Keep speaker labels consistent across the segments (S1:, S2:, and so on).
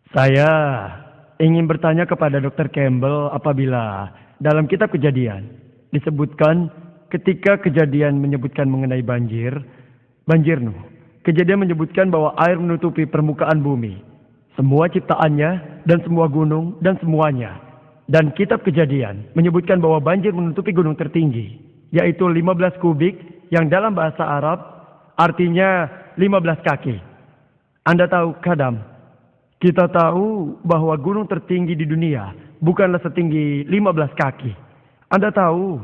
S1: Saya ingin bertanya kepada Dr. Campbell apabila dalam kitab Kejadian disebutkan ketika Kejadian menyebutkan mengenai banjir Nuh. Kejadian menyebutkan bahwa air menutupi permukaan bumi, semua ciptaannya dan semua gunung dan semuanya. Dan kitab Kejadian menyebutkan bahwa banjir menutupi gunung tertinggi, yaitu 15 kubik yang dalam bahasa Arab artinya 15 kaki. Anda tahu Kadam? Kita tahu bahwa gunung tertinggi di dunia bukanlah setinggi 15 kaki. Anda tahu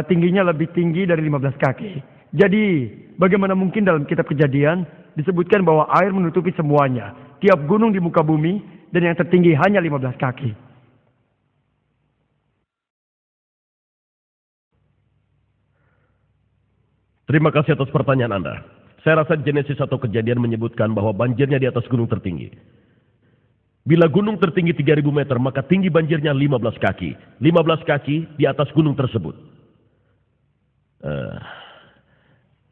S1: tingginya lebih tinggi dari 15 kaki. Jadi bagaimana mungkin dalam kitab Kejadian disebutkan bahwa air menutupi semuanya, tiap gunung di muka bumi, dan yang tertinggi hanya 15 kaki?
S2: Terima kasih atas pertanyaan Anda. Saya rasa Genesis atau Kejadian menyebutkan bahwa banjirnya di atas gunung tertinggi. Bila gunung tertinggi 3000 meter, maka tinggi banjirnya 15 kaki. 15 kaki di atas gunung tersebut.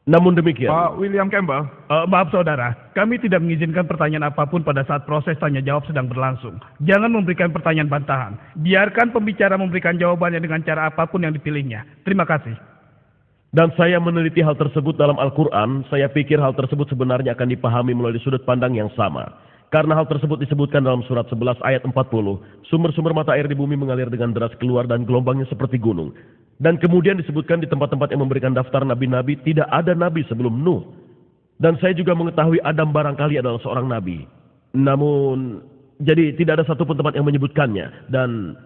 S2: Namun demikian...
S3: Pak William Campbell.
S4: Maaf saudara, kami tidak mengizinkan pertanyaan apapun pada saat proses tanya jawab sedang berlangsung. Jangan memberikan pertanyaan bantahan. Biarkan pembicara memberikan jawabannya dengan cara apapun yang dipilihnya. Terima kasih.
S2: Dan saya meneliti hal tersebut dalam Al-Quran, saya pikir hal tersebut sebenarnya akan dipahami melalui sudut pandang yang sama. Karena hal tersebut disebutkan dalam surat 11 ayat 40, sumber-sumber mata air di bumi mengalir dengan deras keluar dan gelombangnya seperti gunung. Dan kemudian disebutkan di tempat-tempat yang memberikan daftar nabi-nabi, tidak ada nabi sebelum Nuh. Dan saya juga mengetahui Adam barangkali adalah seorang nabi. Namun, jadi tidak ada satupun tempat yang menyebutkannya. Dan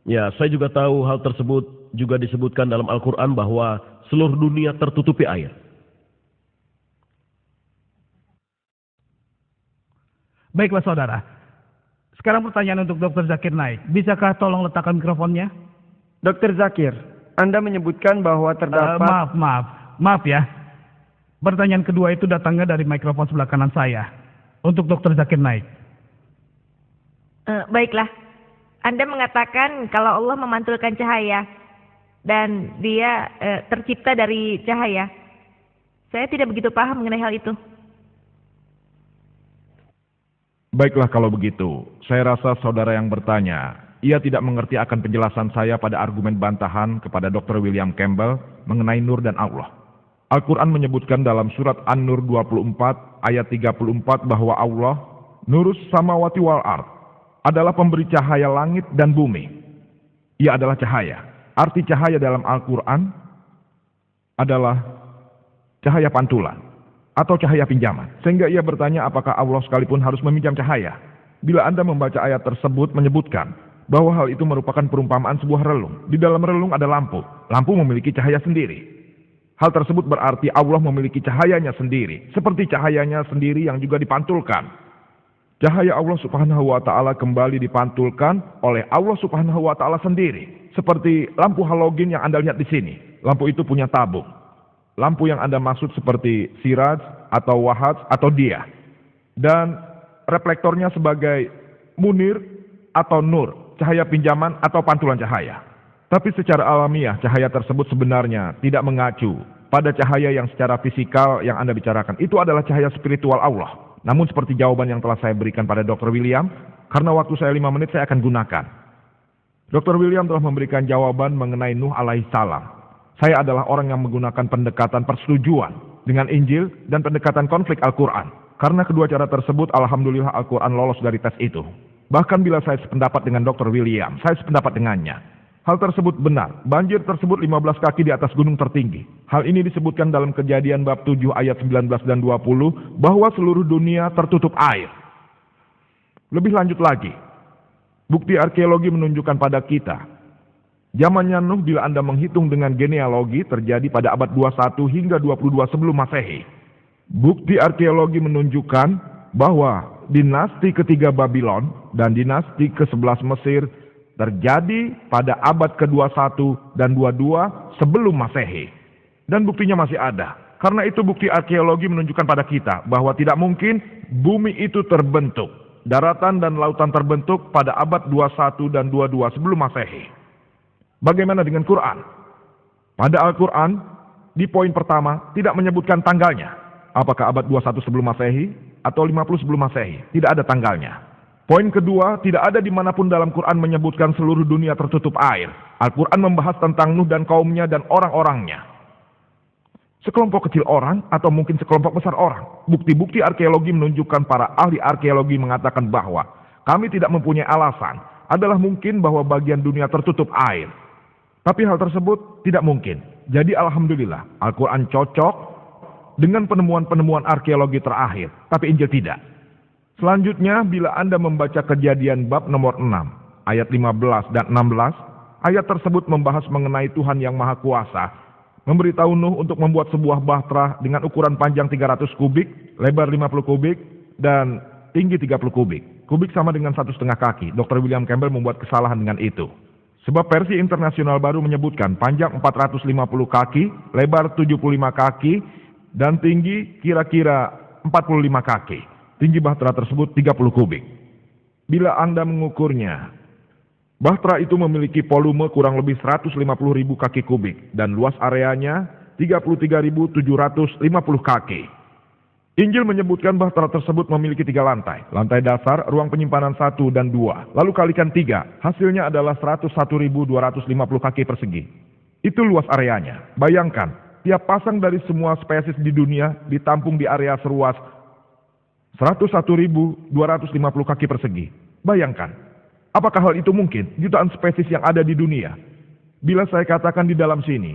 S2: ya, saya juga tahu hal tersebut juga disebutkan dalam Al-Quran bahwa seluruh dunia tertutupi air.
S4: Baiklah saudara. Sekarang pertanyaan untuk Dr. Zakir Naik. Bisakah tolong letakkan mikrofonnya?
S1: Dr. Zakir, Anda menyebutkan bahwa terdapat...
S4: Maaf ya. Pertanyaan kedua itu datangnya dari mikrofon sebelah kanan saya. Untuk Dr. Zakir Naik.
S5: Baiklah. Anda mengatakan kalau Allah memantulkan cahaya dan dia tercipta dari cahaya. Saya tidak begitu paham mengenai hal itu.
S3: Baiklah kalau begitu, saya rasa saudara yang bertanya, ia tidak mengerti akan penjelasan saya pada argumen bantahan kepada Dr. William Campbell mengenai Nur dan Allah. Al-Quran menyebutkan dalam surat An-Nur 24 ayat 34 bahwa Allah, Nurus samawati wal ard, adalah pemberi cahaya langit dan bumi. Ia adalah cahaya. Arti cahaya dalam Al-Quran adalah cahaya pantulan atau cahaya pinjaman. Sehingga ia bertanya apakah Allah sekalipun harus meminjam cahaya. Bila Anda membaca ayat tersebut menyebutkan bahwa hal itu merupakan perumpamaan sebuah relung. Di dalam relung ada lampu. Lampu memiliki cahaya sendiri. Hal tersebut berarti Allah memiliki cahayanya sendiri. Seperti cahayanya sendiri yang juga dipantulkan. Cahaya Allah subhanahu wa ta'ala kembali dipantulkan oleh Allah subhanahu wa ta'ala sendiri. Seperti lampu halogen yang Anda lihat di sini. Lampu itu punya tabung. Lampu yang Anda maksud seperti siraj atau wahaj atau dia. Dan reflektornya sebagai munir atau nur, cahaya pinjaman atau pantulan cahaya. Tapi secara alamiah cahaya tersebut sebenarnya tidak mengacu pada cahaya yang secara fisikal yang Anda bicarakan. Itu adalah cahaya spiritual Allah. Namun seperti jawaban yang telah saya berikan pada Dr. William, karena waktu saya 5 menit saya akan gunakan. Dr. William telah memberikan jawaban mengenai Nuh alaihissalam. Saya adalah orang yang menggunakan pendekatan persetujuan dengan Injil dan pendekatan konflik Al-Quran. Karena kedua cara tersebut, alhamdulillah Al-Quran lolos dari tes itu. Bahkan bila saya sependapat dengan Dr. William, saya sependapat dengannya. Hal tersebut benar. Banjir tersebut 15 kaki di atas gunung tertinggi. Hal ini disebutkan dalam Kejadian bab 7 ayat 19 dan 20 bahwa seluruh dunia tertutup air. Lebih lanjut lagi, bukti arkeologi menunjukkan pada kita zamannya Nuh bila Anda menghitung dengan genealogi terjadi pada abad 21 hingga 22 sebelum Masehi. Bukti arkeologi menunjukkan bahwa dinasti ketiga Babylon dan dinasti ke-11 Mesir terjadi pada abad ke-21 dan 22 sebelum Masehi. Dan buktinya masih ada. Karena itu bukti arkeologi menunjukkan pada kita bahwa tidak mungkin bumi itu terbentuk. Daratan dan lautan terbentuk pada abad 21 dan 22 sebelum Masehi. Bagaimana dengan Quran? Pada Al-Quran, di poin pertama, tidak menyebutkan tanggalnya. Apakah abad 21 sebelum Masehi atau 50 sebelum Masehi? Tidak ada tanggalnya. Poin kedua, tidak ada dimanapun dalam Quran menyebutkan seluruh dunia tertutup air. Al-Quran membahas tentang Nuh dan kaumnya dan orang-orangnya. Sekelompok kecil orang atau mungkin sekelompok besar orang. Bukti-bukti arkeologi menunjukkan para ahli arkeologi mengatakan bahwa kami tidak mempunyai alasan. Adalah mungkin bahwa bagian dunia tertutup air. Tapi hal tersebut tidak mungkin. Jadi alhamdulillah, Al-Quran cocok dengan penemuan-penemuan arkeologi terakhir. Tapi Injil tidak. Selanjutnya, bila Anda membaca Kejadian bab nomor 6, ayat 15 dan 16, ayat tersebut membahas mengenai Tuhan yang Maha Kuasa, memberitahu Nuh untuk membuat sebuah bahtera dengan ukuran panjang 300 kubik, lebar 50 kubik, dan tinggi 30 kubik. Kubik sama dengan 1,5 kaki. Dr. William Campbell membuat kesalahan dengan itu. Sebab versi internasional baru menyebutkan panjang 450 kaki, lebar 75 kaki, dan tinggi kira-kira 45 kaki. Tinggi bahtera tersebut 30 kubik. Bila Anda mengukurnya, bahtera itu memiliki volume kurang lebih 150.000 kaki kubik dan luas areanya 33.750 kaki. Injil menyebutkan bahtera tersebut memiliki 3 lantai. Lantai dasar, ruang penyimpanan 1 dan 2. Lalu kalikan 3, hasilnya adalah 101.250 kaki persegi. Itu luas areanya. Bayangkan, tiap pasang dari semua spesies di dunia ditampung di area seluas 101.250 kaki persegi. Bayangkan, apakah hal itu mungkin? Jutaan spesies yang ada di dunia. Bila saya katakan di dalam sini,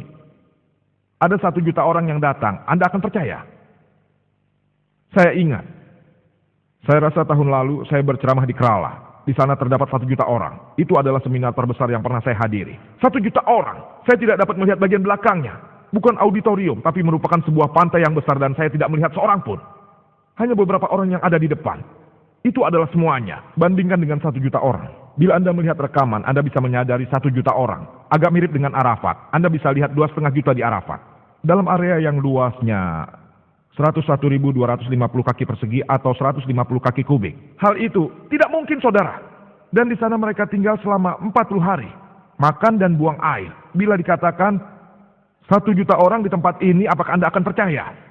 S3: ada 1 juta orang yang datang, Anda akan percaya? Saya ingat, saya rasa tahun lalu saya berceramah di Kerala. Di sana terdapat 1 juta orang. Itu adalah seminar terbesar yang pernah saya hadiri. 1 juta orang. Saya tidak dapat melihat bagian belakangnya. Bukan auditorium, tapi merupakan sebuah pantai yang besar dan saya tidak melihat seorang pun. Hanya beberapa orang yang ada di depan. Itu adalah semuanya. Bandingkan dengan 1 juta orang. Bila Anda melihat rekaman, Anda bisa menyadari 1 juta orang. Agak mirip dengan Arafat. Anda bisa lihat 2,5 juta di Arafat. Dalam area yang luasnya 101.250 kaki persegi atau 150 kaki kubik. Hal itu tidak mungkin, saudara. Dan di sana mereka tinggal selama 40 hari. Makan dan buang air. Bila dikatakan 1 juta orang di tempat ini, apakah Anda akan percaya?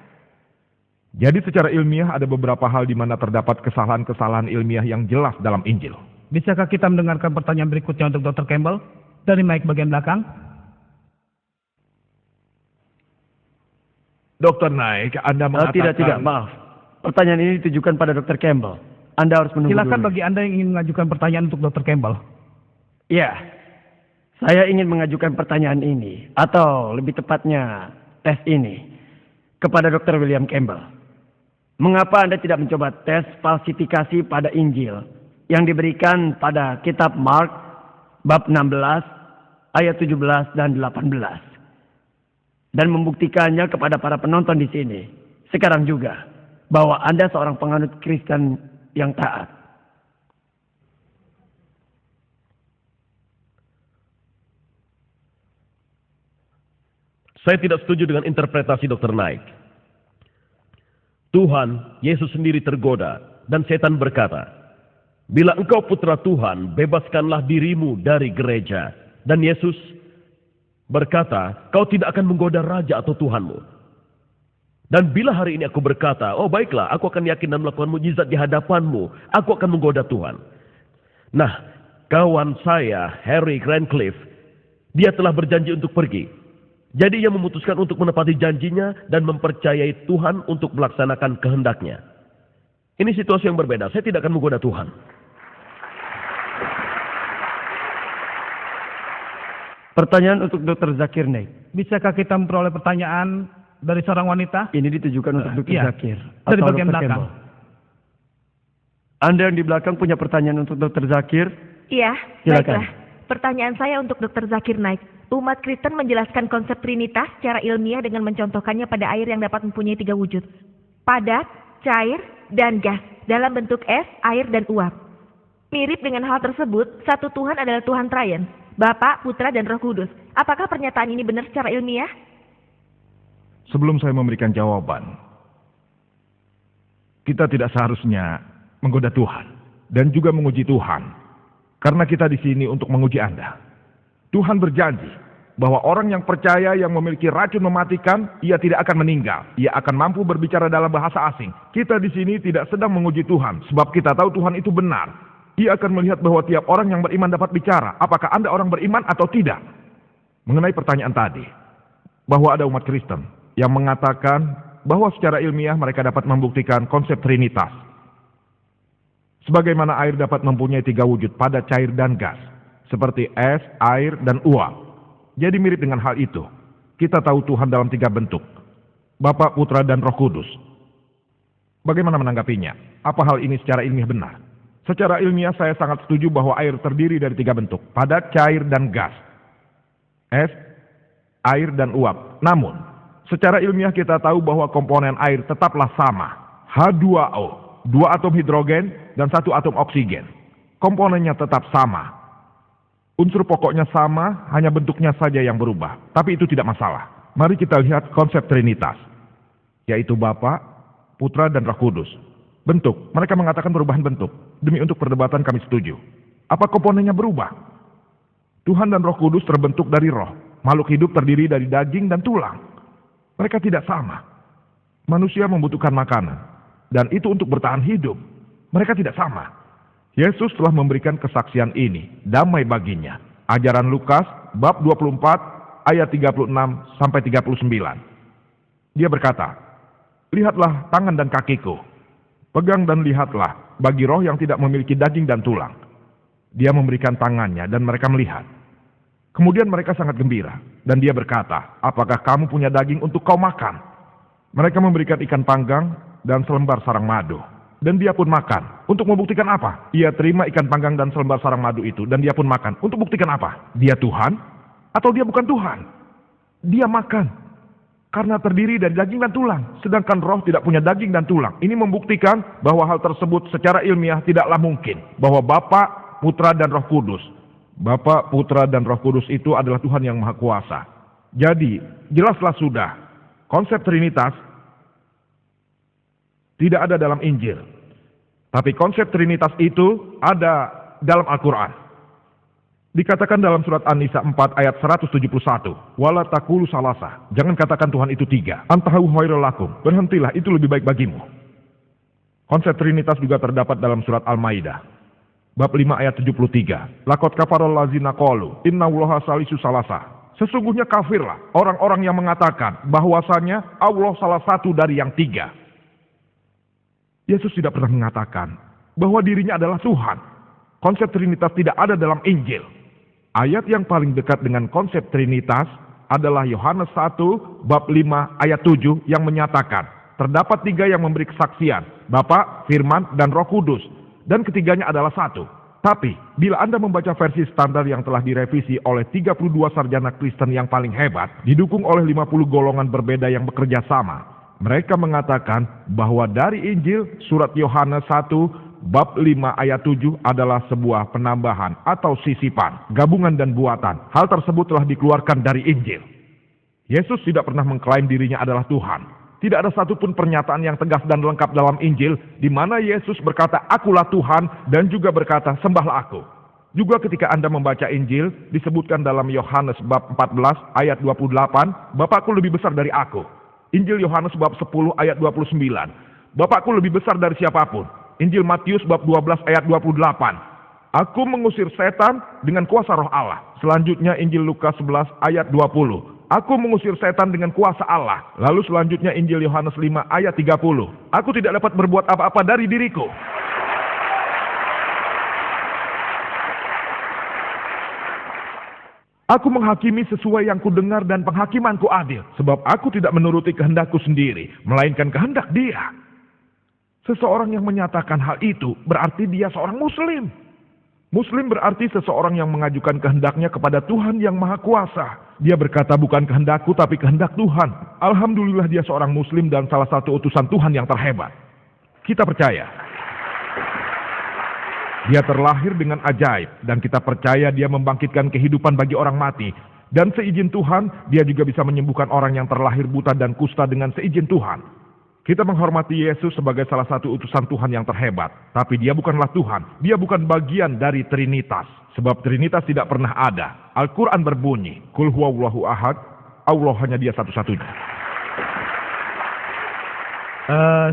S3: Jadi secara ilmiah ada beberapa hal di mana terdapat kesalahan-kesalahan ilmiah yang jelas dalam Injil.
S4: Bisakah kita mendengarkan pertanyaan berikutnya untuk Dr. Campbell? Dari mic bagian belakang.
S3: Dr. Naik, Anda mengatakan...
S1: Tidak, maaf. Pertanyaan ini ditujukan pada Dr. Campbell. Anda harus menunggu
S4: Silakan
S1: dulu.
S4: bagi Anda yang ingin mengajukan pertanyaan untuk Dr. Campbell.
S1: Ya, saya ingin mengajukan pertanyaan ini, atau lebih tepatnya tes ini, kepada Dr. William Campbell. Mengapa Anda tidak mencoba tes falsifikasi pada Injil yang diberikan pada kitab Mark bab 16 ayat 17 dan 18 dan membuktikannya kepada para penonton di sini sekarang juga bahwa Anda seorang penganut Kristen yang taat?
S2: Saya tidak setuju dengan interpretasi Dr. Naik. Tuhan, Yesus sendiri tergoda, dan setan berkata, "Bila engkau putra Tuhan, bebaskanlah dirimu dari gereja." Dan Yesus berkata, "Kau tidak akan menggoda raja atau Tuhanmu." Dan bila hari ini aku berkata, "Oh baiklah, aku akan yakin dan melakukan mujizat di hadapanmu, aku akan menggoda Tuhan." Nah, kawan saya, Harry Grandcliffe, dia telah berjanji untuk pergi. Jadi ia memutuskan untuk menepati janjinya dan mempercayai Tuhan untuk melaksanakan kehendaknya. Ini situasi yang berbeda. Saya tidak akan menggoda Tuhan.
S1: Pertanyaan untuk Dr. Zakir Naik.
S4: Bisakah kita memperoleh pertanyaan dari seorang wanita?
S1: Ini ditujukan untuk Dr.
S4: Iya,
S1: Zakir.
S4: dari
S1: atau
S4: bagian
S1: Dr.
S4: belakang.
S1: Campbell. Anda yang di belakang punya pertanyaan untuk Dr. Zakir?
S5: Iya,
S1: Silakan.
S5: baiklah. Pertanyaan saya untuk Dr. Zakir Naik. Umat Kristen menjelaskan konsep Trinitas secara ilmiah dengan mencontohkannya pada air yang dapat mempunyai 3 wujud. Padat, cair, dan gas dalam bentuk es, air, dan uap. Mirip dengan hal tersebut, satu Tuhan adalah Tuhan Trian, Bapa, Putra, dan Roh Kudus. Apakah pernyataan ini benar secara ilmiah?
S3: Sebelum saya memberikan jawaban, kita tidak seharusnya menggoda Tuhan dan juga menguji Tuhan, karena kita di sini untuk menguji Anda. Tuhan berjanji bahwa orang yang percaya yang memiliki racun mematikan, ia tidak akan meninggal. Ia akan mampu berbicara dalam bahasa asing. Kita di sini tidak sedang menguji Tuhan, sebab kita tahu Tuhan itu benar. Ia akan melihat bahwa tiap orang yang beriman dapat bicara. Apakah Anda orang beriman atau tidak? Mengenai pertanyaan tadi, bahwa ada umat Kristen yang mengatakan bahwa secara ilmiah mereka dapat membuktikan konsep Trinitas. Sebagaimana air dapat mempunyai 3 wujud, padat, cair, dan gas. Seperti es, air, dan uap. Jadi mirip dengan hal itu. Kita tahu Tuhan dalam 3 bentuk. Bapa, Putra, dan Roh Kudus. Bagaimana menanggapinya? Apa hal ini secara ilmiah benar? Secara ilmiah saya sangat setuju bahwa air terdiri dari 3 bentuk. Padat, cair, dan gas. Es, air, dan uap. Namun, secara ilmiah kita tahu bahwa komponen air tetaplah sama. H2O, 2 atom hidrogen dan 1 atom oksigen. Komponennya tetap sama. Unsur pokoknya sama, hanya bentuknya saja yang berubah. Tapi itu tidak masalah. Mari kita lihat konsep Trinitas, yaitu Bapa, Putra, dan Roh Kudus. Bentuk, mereka mengatakan perubahan bentuk. Demi untuk perdebatan kami setuju. Apa komponennya berubah? Tuhan dan Roh Kudus terbentuk dari roh. Makhluk hidup terdiri dari daging dan tulang. Mereka tidak sama. Manusia membutuhkan makanan. Dan itu untuk bertahan hidup. Mereka tidak sama. Yesus telah memberikan kesaksian ini. Damai baginya. Ajaran Lukas, bab 24, ayat 36 sampai 39. Dia berkata, "Lihatlah tangan dan kakiku. Pegang dan lihatlah bagi roh yang tidak memiliki daging dan tulang." Dia memberikan tangannya dan mereka melihat. Kemudian mereka sangat gembira. Dan dia berkata, "Apakah kamu punya daging untuk kau makan?" Mereka memberikan ikan panggang dan selembar sarang madu. Dan dia pun makan. Untuk membuktikan apa? Ia terima ikan panggang dan selembar sarang madu itu. Dan dia pun makan. Untuk buktikan apa? Dia Tuhan? Atau dia bukan Tuhan? Dia makan. Karena terdiri dari daging dan tulang. Sedangkan roh tidak punya daging dan tulang. Ini membuktikan bahwa hal tersebut secara ilmiah tidaklah mungkin. Bahwa Bapa, Putra, dan Roh Kudus. Bapa, Putra, dan Roh Kudus itu adalah Tuhan yang Maha Kuasa. Jadi, jelaslah sudah. Konsep Trinitas tidak ada dalam Injil. Tapi konsep Trinitas itu ada dalam Al-Quran. Dikatakan dalam surat An-Nisa 4 ayat 171. Wala taqulu salasa. Jangan katakan Tuhan itu 3. Antahu khairul lakum. Berhentilah, itu lebih baik bagimu. Konsep Trinitas juga terdapat dalam surat Al-Maidah. Bab 5 ayat 73. Laqad kafarul ladzina qalu innallaha salisu salasa. Sesungguhnya kafirlah orang-orang yang mengatakan bahwasanya Allah salah satu dari yang 3. Yesus tidak pernah mengatakan bahwa dirinya adalah Tuhan. Konsep Trinitas tidak ada dalam Injil. Ayat yang paling dekat dengan konsep Trinitas adalah Yohanes 1 bab 5 ayat 7 yang menyatakan terdapat 3 yang memberi kesaksian, Bapa, Firman, dan Roh Kudus, dan ketiganya adalah 1. Tapi bila Anda membaca versi standar yang telah direvisi oleh 32 sarjana Kristen yang paling hebat, didukung oleh 50 golongan berbeda yang bekerja sama, mereka mengatakan bahwa dari Injil surat Yohanes 1 bab 5 ayat 7 adalah sebuah penambahan atau sisipan, gabungan dan buatan. Hal tersebut telah dikeluarkan dari Injil. Yesus tidak pernah mengklaim dirinya adalah Tuhan. Tidak ada satupun pernyataan yang tegas dan lengkap dalam Injil di mana Yesus berkata, "Akulah Tuhan," dan juga berkata, "Sembahlah aku." Juga ketika Anda membaca Injil, disebutkan dalam Yohanes bab 14 ayat 28, "Bapakku lebih besar dari aku." Injil Yohanes bab 10 ayat 29, "Bapakku lebih besar dari siapapun." Injil Matius bab 12 ayat 28, "Aku mengusir setan dengan kuasa roh Allah." Selanjutnya Injil Lukas 11 ayat 20, "Aku mengusir setan dengan kuasa Allah." Lalu selanjutnya Injil Yohanes 5 ayat 30, "Aku tidak dapat berbuat apa-apa dari diriku." "Aku menghakimi sesuai yang kudengar dan penghakimanku adil. Sebab aku tidak menuruti kehendakku sendiri, melainkan kehendak Dia." Seseorang yang menyatakan hal itu berarti dia seorang Muslim. Muslim berarti seseorang yang mengajukan kehendaknya kepada Tuhan yang Maha Kuasa. Dia berkata, "Bukan kehendakku tapi kehendak Tuhan." Alhamdulillah dia seorang Muslim dan salah satu utusan Tuhan yang terhebat. Kita percaya dia terlahir dengan ajaib, dan kita percaya dia membangkitkan kehidupan bagi orang mati. Dan seizin Tuhan, dia juga bisa menyembuhkan orang yang terlahir buta dan kusta dengan seizin Tuhan. Kita menghormati Yesus sebagai salah satu utusan Tuhan yang terhebat. Tapi dia bukanlah Tuhan. Dia bukan bagian dari Trinitas. Sebab Trinitas tidak pernah ada. Al-Quran berbunyi, "Qul huwallahu ahad." Allah hanya dia satu-satunya.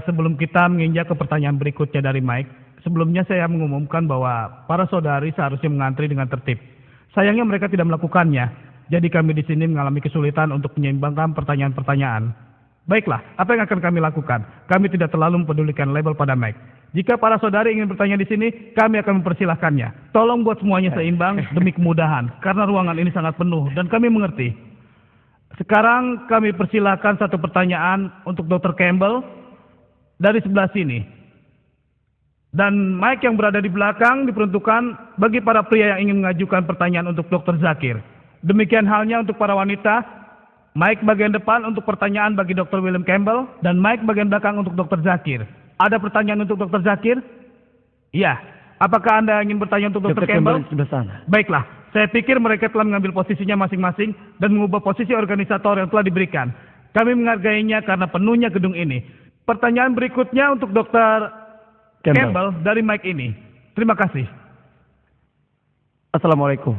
S4: Sebelum kita menginjak ke pertanyaan berikutnya dari Mike, Sebelumnya saya mengumumkan bahwa para saudari seharusnya mengantri dengan tertib. Sayangnya mereka tidak melakukannya, jadi kami di sini mengalami kesulitan untuk menyeimbangkan pertanyaan-pertanyaan. Baiklah, apa yang akan kami lakukan? Kami tidak terlalu mempedulikan label pada mic. Jika para saudari ingin bertanya di sini, kami akan mempersilahkannya. Tolong buat semuanya seimbang demi kemudahan, karena ruangan ini sangat penuh dan kami mengerti. Sekarang kami persilahkan satu pertanyaan untuk Dr. Campbell dari sebelah sini. Dan mic yang berada di belakang diperuntukkan bagi para pria yang ingin mengajukan pertanyaan untuk Dr. Zakir. Demikian halnya untuk para wanita, mic bagian depan untuk pertanyaan bagi Dr. William Campbell dan mic bagian belakang untuk Dr. Zakir. Ada pertanyaan untuk Dr. Zakir? Iya. Apakah Anda ingin bertanya untuk Dr. Campbell?
S1: di sebelah sana.
S4: Baiklah, saya pikir mereka telah mengambil posisinya masing-masing dan mengubah posisi organisator yang telah diberikan. Kami menghargainya karena penuhnya gedung ini. Pertanyaan berikutnya untuk Dr. Campbell dari mic ini. Terima kasih.
S1: Assalamualaikum.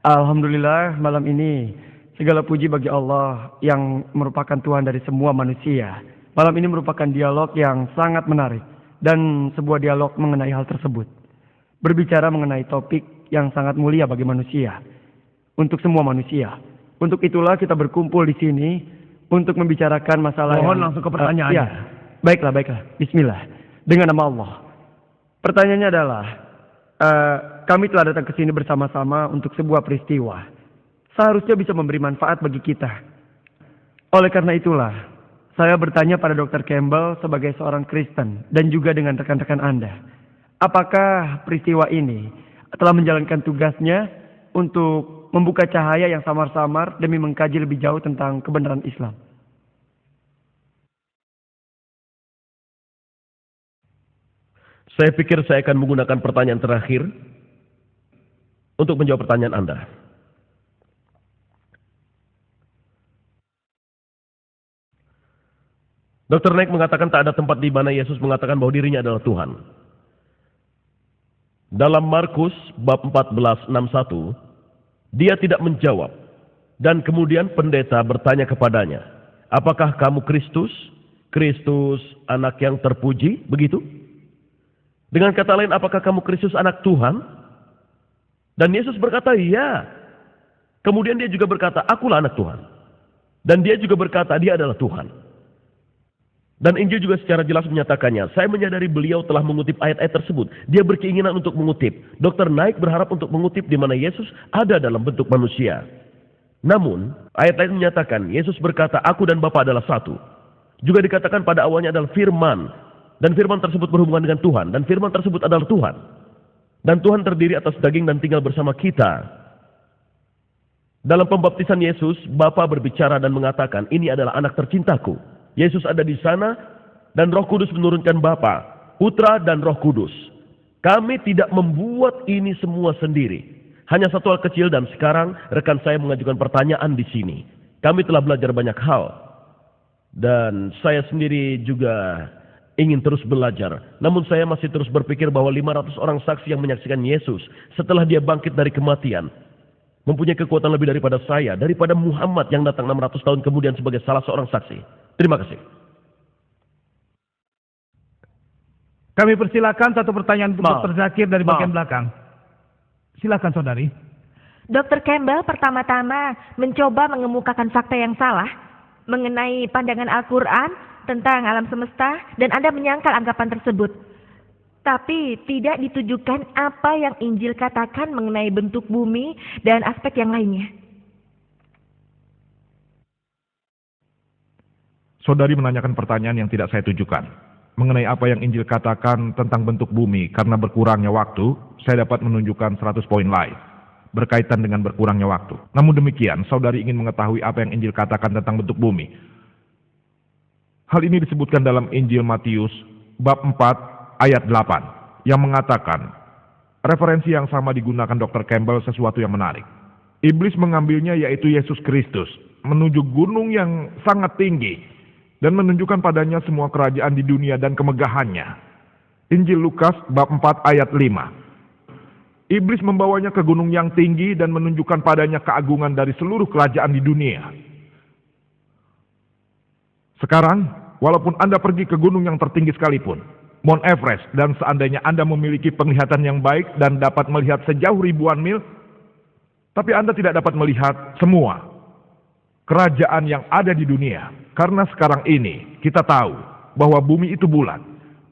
S1: Alhamdulillah malam ini segala puji bagi Allah yang merupakan Tuhan dari semua manusia. Malam ini merupakan dialog yang sangat menarik dan sebuah dialog mengenai hal tersebut. Berbicara mengenai topik yang sangat mulia bagi manusia. Untuk semua manusia. Untuk itulah kita berkumpul di sini untuk membicarakan masalah
S2: Mohon langsung ke pertanyaannya.
S1: Ya. Baiklah. Bismillah. Dengan nama Allah. Pertanyaannya adalah, kami telah datang ke sini bersama-sama untuk sebuah peristiwa. Seharusnya bisa memberi manfaat bagi kita. Oleh karena itulah, saya bertanya pada Dr. Campbell sebagai seorang Kristen dan juga dengan rekan-rekan Anda. Apakah peristiwa ini telah menjalankan tugasnya untuk membuka cahaya yang samar-samar demi mengkaji lebih jauh tentang kebenaran Islam?
S2: Saya pikir saya akan menggunakan pertanyaan terakhir untuk menjawab pertanyaan Anda. Dr. Naik mengatakan tak ada tempat di mana Yesus mengatakan bahwa dirinya adalah Tuhan. Dalam Markus bab 14:61, dia tidak menjawab. Dan kemudian pendeta bertanya kepadanya, apakah kamu Kristus? Kristus anak yang terpuji? Begitu? Dengan kata lain, apakah kamu Kristus anak Tuhan? Dan Yesus berkata, iya. Kemudian dia juga berkata, akulah anak Tuhan. Dan dia juga berkata, dia adalah Tuhan. Dan Injil juga secara jelas menyatakannya. Saya menyadari beliau telah mengutip ayat-ayat tersebut. Dia berkeinginan untuk mengutip. Dr. Naik berharap untuk mengutip di mana Yesus ada dalam bentuk manusia. Namun, ayat lain menyatakan, Yesus berkata, aku dan Bapa adalah satu. Juga dikatakan pada awalnya adalah firman. Dan firman tersebut berhubungan dengan Tuhan. Dan firman tersebut adalah Tuhan. Dan Tuhan terdiri atas daging dan tinggal bersama kita. Dalam pembaptisan Yesus, Bapa berbicara dan mengatakan, ini adalah anak tercintaku. Yesus ada di sana, dan Roh Kudus menurunkan Bapa, Putra dan Roh Kudus. Kami tidak membuat ini semua sendiri. Hanya satu hal kecil dan sekarang rekan saya mengajukan pertanyaan di sini. Kami telah belajar banyak hal. Dan saya sendiri juga ingin terus belajar. Namun saya masih terus berpikir bahwa 500 orang saksi yang menyaksikan Yesus setelah dia bangkit dari kematian mempunyai kekuatan lebih daripada saya, daripada Muhammad yang datang 600 tahun kemudian sebagai salah seorang saksi. Terima kasih.
S4: Kami persilakan satu pertanyaan untuk Dr. Zakir dari bagian belakang. Silakan saudari.
S5: Dr. Campbell pertama-tama mencoba mengemukakan fakta yang salah mengenai pandangan Al-Quran tentang alam semesta dan Anda menyangkal anggapan tersebut. Tapi tidak ditujukan apa yang Injil katakan mengenai bentuk bumi dan aspek yang lainnya.
S3: Saudari menanyakan pertanyaan yang tidak saya tujukan. Mengenai apa yang Injil katakan tentang bentuk bumi, karena berkurangnya waktu, saya dapat menunjukkan 100 poin lain berkaitan dengan berkurangnya waktu. Namun demikian, saudari ingin mengetahui apa yang Injil katakan tentang bentuk bumi. Hal ini disebutkan dalam Injil Matius bab 4 ayat 8 yang mengatakan, referensi yang sama digunakan Dr. Campbell sesuatu yang menarik. Iblis mengambilnya yaitu Yesus Kristus menuju gunung yang sangat tinggi dan menunjukkan padanya semua kerajaan di dunia dan kemegahannya. Injil Lukas bab 4 ayat 5. Iblis membawanya ke gunung yang tinggi dan menunjukkan padanya keagungan dari seluruh kerajaan di dunia. Sekarang, walaupun Anda pergi ke gunung yang tertinggi sekalipun, Mount Everest, dan seandainya Anda memiliki penglihatan yang baik dan dapat melihat sejauh ribuan mil, tapi Anda tidak dapat melihat semua kerajaan yang ada di dunia. Karena sekarang ini kita tahu bahwa bumi itu bulat.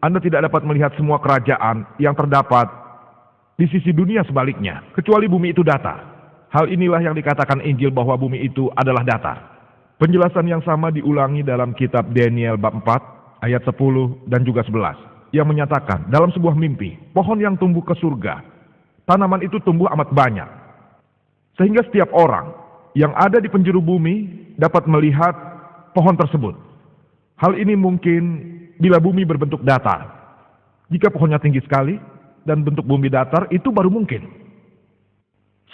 S3: Anda tidak dapat melihat semua kerajaan yang terdapat di sisi dunia sebaliknya, kecuali bumi itu datar. Hal inilah yang dikatakan Injil bahwa bumi itu adalah datar. Penjelasan yang sama diulangi dalam kitab Daniel bab 4 ayat 10 dan juga 11. Yang menyatakan dalam sebuah mimpi, pohon yang tumbuh ke surga, tanaman itu tumbuh amat banyak. Sehingga setiap orang yang ada di penjuru bumi dapat melihat pohon tersebut. Hal ini mungkin bila bumi berbentuk datar. Jika pohonnya tinggi sekali dan bentuk bumi datar, itu baru mungkin.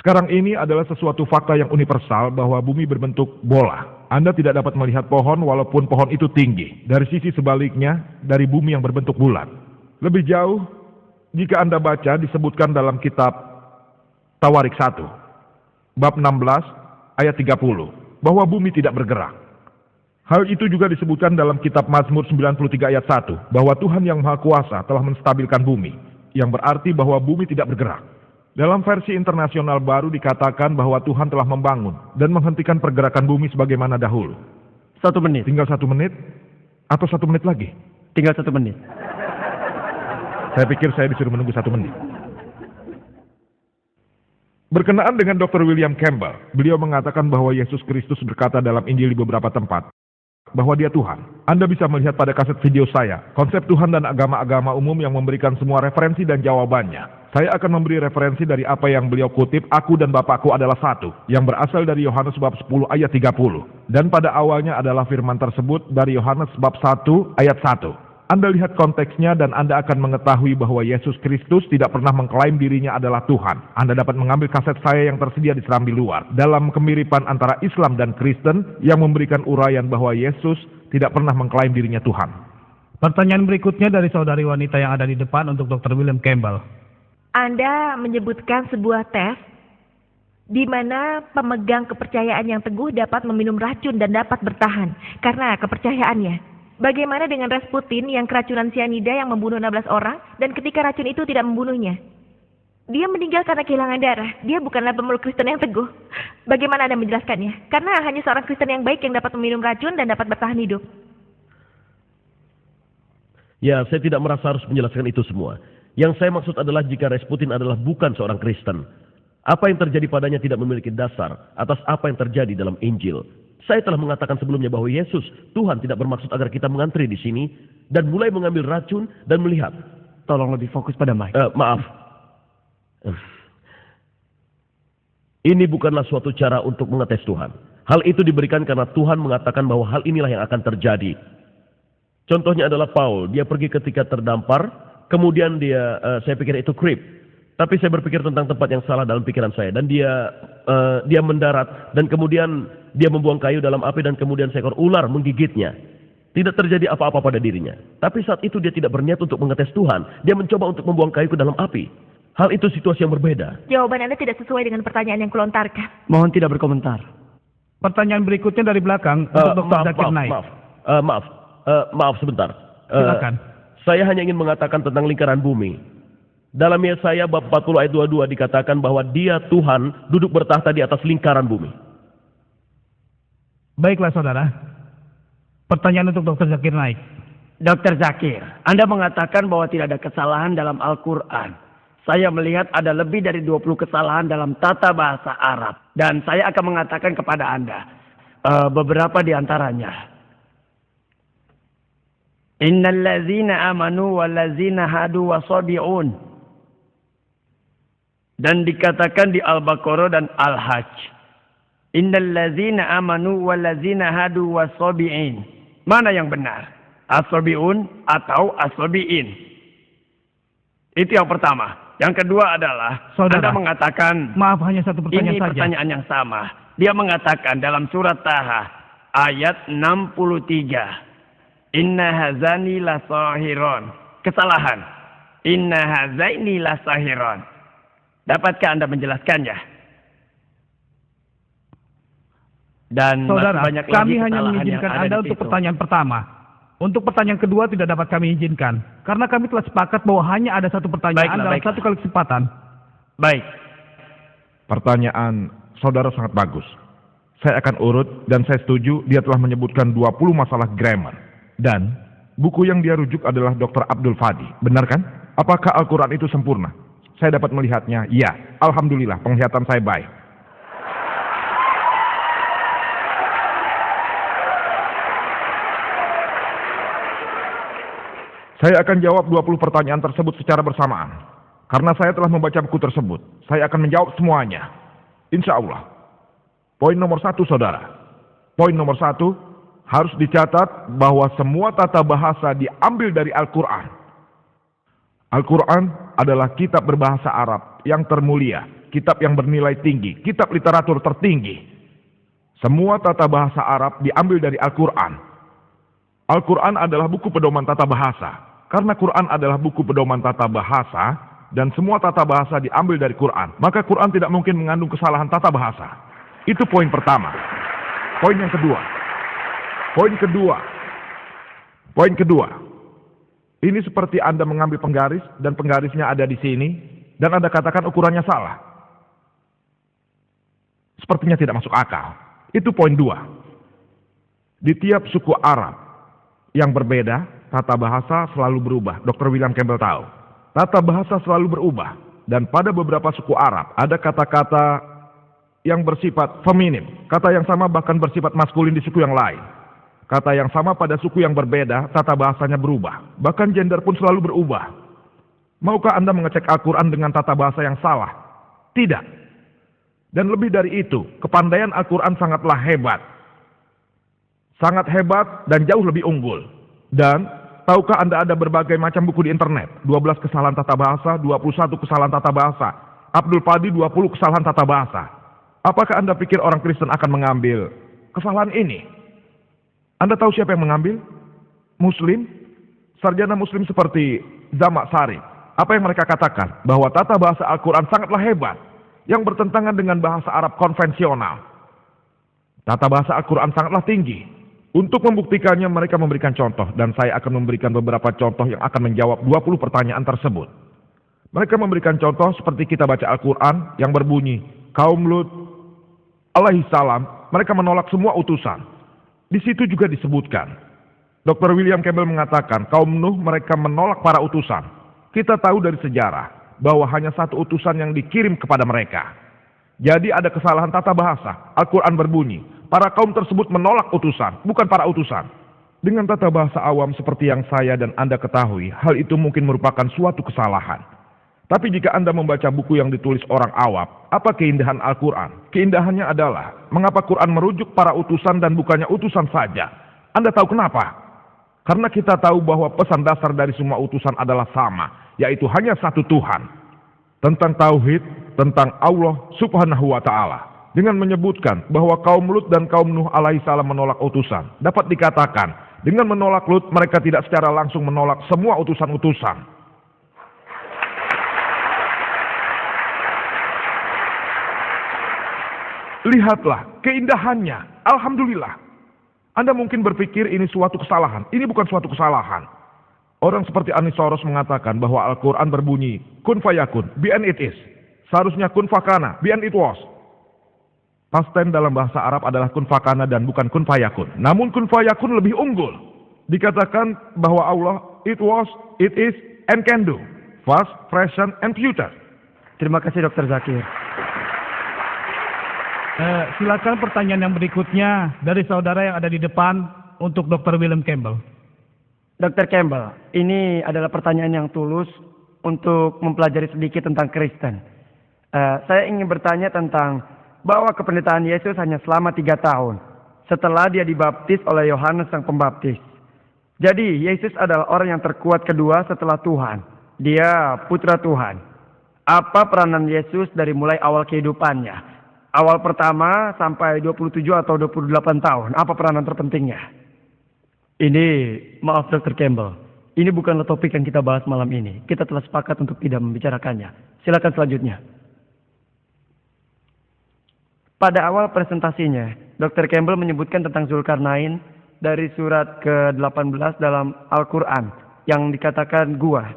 S3: Sekarang ini adalah sesuatu fakta yang universal bahwa bumi berbentuk bola. Anda tidak dapat melihat pohon walaupun pohon itu tinggi. Dari sisi sebaliknya, dari bumi yang berbentuk bulat. Lebih jauh, jika Anda baca disebutkan dalam kitab Tawarik 1, bab 16, ayat 30, bahwa bumi tidak bergerak. Hal itu juga disebutkan dalam kitab Mazmur 93 ayat 1, bahwa Tuhan yang Maha Kuasa telah menstabilkan bumi, yang berarti bahwa bumi tidak bergerak. Dalam versi internasional baru dikatakan bahwa Tuhan telah membangun dan menghentikan pergerakan bumi sebagaimana dahulu.
S1: 1 menit.
S3: Tinggal 1 menit atau 1 menit lagi?
S1: Tinggal 1 menit.
S3: Saya pikir saya disuruh menunggu 1 menit. Berkenaan dengan Dr. William Campbell, beliau mengatakan bahwa Yesus Kristus berkata dalam Injil di beberapa tempat bahwa dia Tuhan. Anda bisa melihat pada kaset video saya, konsep Tuhan dan agama-agama umum yang memberikan semua referensi dan jawabannya. Saya akan memberi referensi dari apa yang beliau kutip, aku dan Bapakku adalah satu, yang berasal dari Yohanes bab 10 ayat 30. Dan pada awalnya adalah firman tersebut dari Yohanes bab 1 ayat 1. Anda lihat konteksnya dan Anda akan mengetahui bahwa Yesus Kristus tidak pernah mengklaim dirinya adalah Tuhan. Anda dapat mengambil kaset saya yang tersedia di serambi luar. Dalam kemiripan antara Islam dan Kristen yang memberikan uraian bahwa Yesus tidak pernah mengklaim dirinya Tuhan.
S4: Pertanyaan berikutnya dari saudari wanita yang ada di depan untuk Dr. William Campbell.
S5: Anda menyebutkan sebuah tes di mana pemegang kepercayaan yang teguh dapat meminum racun dan dapat bertahan karena kepercayaannya. Bagaimana dengan Rasputin yang keracunan sianida yang membunuh 16 orang dan ketika racun itu tidak membunuhnya? Dia meninggal karena kehilangan darah. Dia bukanlah pemeluk Kristen yang teguh. Bagaimana Anda menjelaskannya? Karena hanya seorang Kristen yang baik yang dapat meminum racun dan dapat bertahan hidup.
S2: Ya, saya tidak merasa harus menjelaskan itu semua. Yang saya maksud adalah jika Rasputin adalah bukan seorang Kristen, apa yang terjadi padanya tidak memiliki dasar atas apa yang terjadi dalam Injil. Saya telah mengatakan sebelumnya bahwa Yesus, Tuhan tidak bermaksud agar kita mengantri di sini dan mulai mengambil racun dan melihat.
S1: Tolong lebih fokus pada Mike.
S2: Maaf. Ini bukanlah suatu cara untuk mengetes Tuhan. Hal itu diberikan karena Tuhan mengatakan bahwa hal inilah yang akan terjadi. Contohnya adalah Paul. Dia pergi ketika terdampar, kemudian saya pikir itu creep. Tapi saya berpikir tentang tempat yang salah dalam pikiran saya. Dan dia mendarat. Dan kemudian dia membuang kayu dalam api. Dan kemudian seekor ular menggigitnya. Tidak terjadi apa-apa pada dirinya. Tapi saat itu dia tidak berniat untuk mengetes Tuhan. Dia mencoba untuk membuang kayu ke dalam api. Hal itu situasi yang berbeda.
S5: Jawaban Anda tidak sesuai dengan pertanyaan yang kulontarkan.
S1: Mohon tidak berkomentar.
S4: Pertanyaan berikutnya dari belakang untuk Dr. Zakir Naik.
S2: Maaf sebentar.
S4: Silakan.
S2: Saya hanya ingin mengatakan tentang lingkaran bumi. Dalam Yesaya bab 40 ayat 22 dikatakan bahwa dia Tuhan duduk bertahta di atas lingkaran bumi.
S4: Baiklah saudara. Pertanyaan untuk Dr. Zakir Naik.
S1: Dr. Zakir, Anda mengatakan bahwa tidak ada kesalahan dalam Al-Quran. Saya melihat ada lebih dari 20 kesalahan dalam tata bahasa Arab. Dan saya akan mengatakan kepada Anda beberapa di antaranya. Innal ladzina amanu wal ladzina hadu wasabiun. Dan dikatakan di Al-Baqarah dan Al-Hajj. Innal ladzina amanu wal ladzina hadu wasabiin. Mana yang benar? Asabiun atau asabiin? Itu yang pertama. Yang kedua adalah
S4: Saudara,
S1: Anda mengatakan
S4: maaf hanya satu pertanyaan
S1: ini
S4: saja.
S1: Pertanyaan yang sama. Dia mengatakan dalam surat Taha ayat 63. Inna hazani lasahiron. Kesalahan. Inna hazaini lasahiron. Dapatkah Anda menjelaskannya? Dan
S4: Saudara,
S1: banyak
S4: kami
S1: lagi
S4: hanya
S1: kesalahan
S4: mengizinkan
S1: yang ada
S4: Anda
S1: di
S4: untuk
S1: situ.
S4: pertanyaan pertama. Untuk pertanyaan kedua tidak dapat kami izinkan, karena kami telah sepakat bahwa hanya ada satu pertanyaan dalam satu kali kesempatan.
S1: Baik.
S3: Pertanyaan saudara sangat bagus. Saya akan urut dan saya setuju dia telah menyebutkan 20 masalah grammar. Dan buku yang dia rujuk adalah Dr. Abdul Fadi. Benar kan? Apakah Al-Quran itu sempurna? Saya dapat melihatnya. Ya, alhamdulillah penglihatan saya baik. Saya akan jawab 20 pertanyaan tersebut secara bersamaan. Karena saya telah membaca buku tersebut, saya akan menjawab semuanya. Insya Allah. Poin nomor 1, saudara. Poin nomor 1, harus dicatat bahwa semua tata bahasa diambil dari Al-Quran. Al-Quran adalah kitab berbahasa Arab yang termulia, kitab yang bernilai tinggi, kitab literatur tertinggi. Semua tata bahasa Arab diambil dari Al-Quran. Al-Quran adalah buku pedoman tata bahasa. Karena Quran adalah buku pedoman tata bahasa, dan semua tata bahasa diambil dari Quran, maka Quran tidak mungkin mengandung kesalahan tata bahasa. Itu poin pertama. Poin yang kedua. Poin kedua. Ini seperti Anda mengambil penggaris, dan penggarisnya ada di sini, dan Anda katakan ukurannya salah. Sepertinya tidak masuk akal. Itu poin 2. Di tiap suku Arab yang berbeda, tata bahasa selalu berubah. Dr. William Campbell tahu. Tata bahasa selalu berubah. Dan pada beberapa suku Arab, ada kata-kata yang bersifat feminim. Kata yang sama bahkan bersifat maskulin di suku yang lain. Kata yang sama pada suku yang berbeda, tata bahasanya berubah. Bahkan gender pun selalu berubah. Maukah Anda mengecek Al-Quran dengan tata bahasa yang salah? Tidak. Dan lebih dari itu, kepandaian Al-Quran sangatlah hebat. Sangat hebat dan jauh lebih unggul. Dan tahukah Anda ada berbagai macam buku di internet? 12 kesalahan tata bahasa, 21 kesalahan tata bahasa. Abdul Fadi 20 kesalahan tata bahasa. Apakah Anda pikir orang Kristen akan mengambil kesalahan ini? Anda tahu siapa yang mengambil? Muslim? Sarjana Muslim seperti Zamak Sarif. Apa yang mereka katakan? Bahwa tata bahasa Al-Quran sangatlah hebat. Yang bertentangan dengan bahasa Arab konvensional. Tata bahasa Al-Quran sangatlah tinggi. Untuk membuktikannya mereka memberikan contoh, dan saya akan memberikan beberapa contoh yang akan menjawab 20 pertanyaan tersebut. Mereka memberikan contoh seperti kita baca Al-Quran yang berbunyi, kaum Lut alaihi salam, mereka menolak semua utusan. Di situ juga disebutkan, Dr. William Campbell mengatakan, kaum Nuh mereka menolak para utusan. Kita tahu dari sejarah bahwa hanya satu utusan yang dikirim kepada mereka. Jadi ada kesalahan tata bahasa. Al-Quran berbunyi, para kaum tersebut menolak utusan, bukan para utusan. Dengan tata bahasa awam seperti yang saya dan Anda ketahui, hal itu mungkin merupakan suatu kesalahan. Tapi jika Anda membaca buku yang ditulis orang awam, apa keindahan Al-Quran? Keindahannya adalah, mengapa Quran merujuk para utusan dan bukannya utusan saja? Anda tahu kenapa? Karena kita tahu bahwa pesan dasar dari semua utusan adalah sama, yaitu hanya satu Tuhan. Tentang Tauhid, tentang Allah subhanahu wa ta'ala. Dengan menyebutkan bahwa kaum Lut dan kaum Nuh alaihissalam menolak utusan. Dapat dikatakan, dengan menolak Lut, mereka tidak secara langsung menolak semua utusan-utusan. Lihatlah keindahannya. Alhamdulillah. Anda mungkin berpikir ini suatu kesalahan. Ini bukan suatu kesalahan. Orang seperti Anisoros mengatakan bahwa Al-Quran berbunyi, kun fayakun, be and it is. Seharusnya kun fakana, be and it was. Past tense dalam bahasa Arab adalah kun fakana dan bukan kun fayakun. Namun kun fayakun lebih unggul. Dikatakan bahwa Allah, it was, it is, and can do. Past, present, and future.
S1: Terima kasih Dr. Zakir.
S4: Silakan pertanyaan yang berikutnya dari saudara yang ada di depan untuk Dr. William Campbell.
S1: Dr. Campbell, ini adalah pertanyaan yang tulus untuk mempelajari sedikit tentang Kristen. Saya ingin bertanya tentang bahwa kependetaan Yesus hanya selama 3 tahun setelah dia dibaptis oleh Yohanes Sang Pembaptis. Jadi Yesus adalah orang yang terkuat kedua setelah Tuhan. Dia putra Tuhan. Apa peranan Yesus dari mulai awal kehidupannya? Awal pertama sampai 27 atau 28 tahun. Apa peranan terpentingnya? Ini, maaf Dr. Campbell, ini bukanlah topik yang kita bahas malam ini. Kita telah sepakat untuk tidak membicarakannya. Silakan selanjutnya. Pada awal presentasinya, Dr. Campbell menyebutkan tentang Zulkarnain dari surat ke-18 dalam Al-Quran yang dikatakan gua.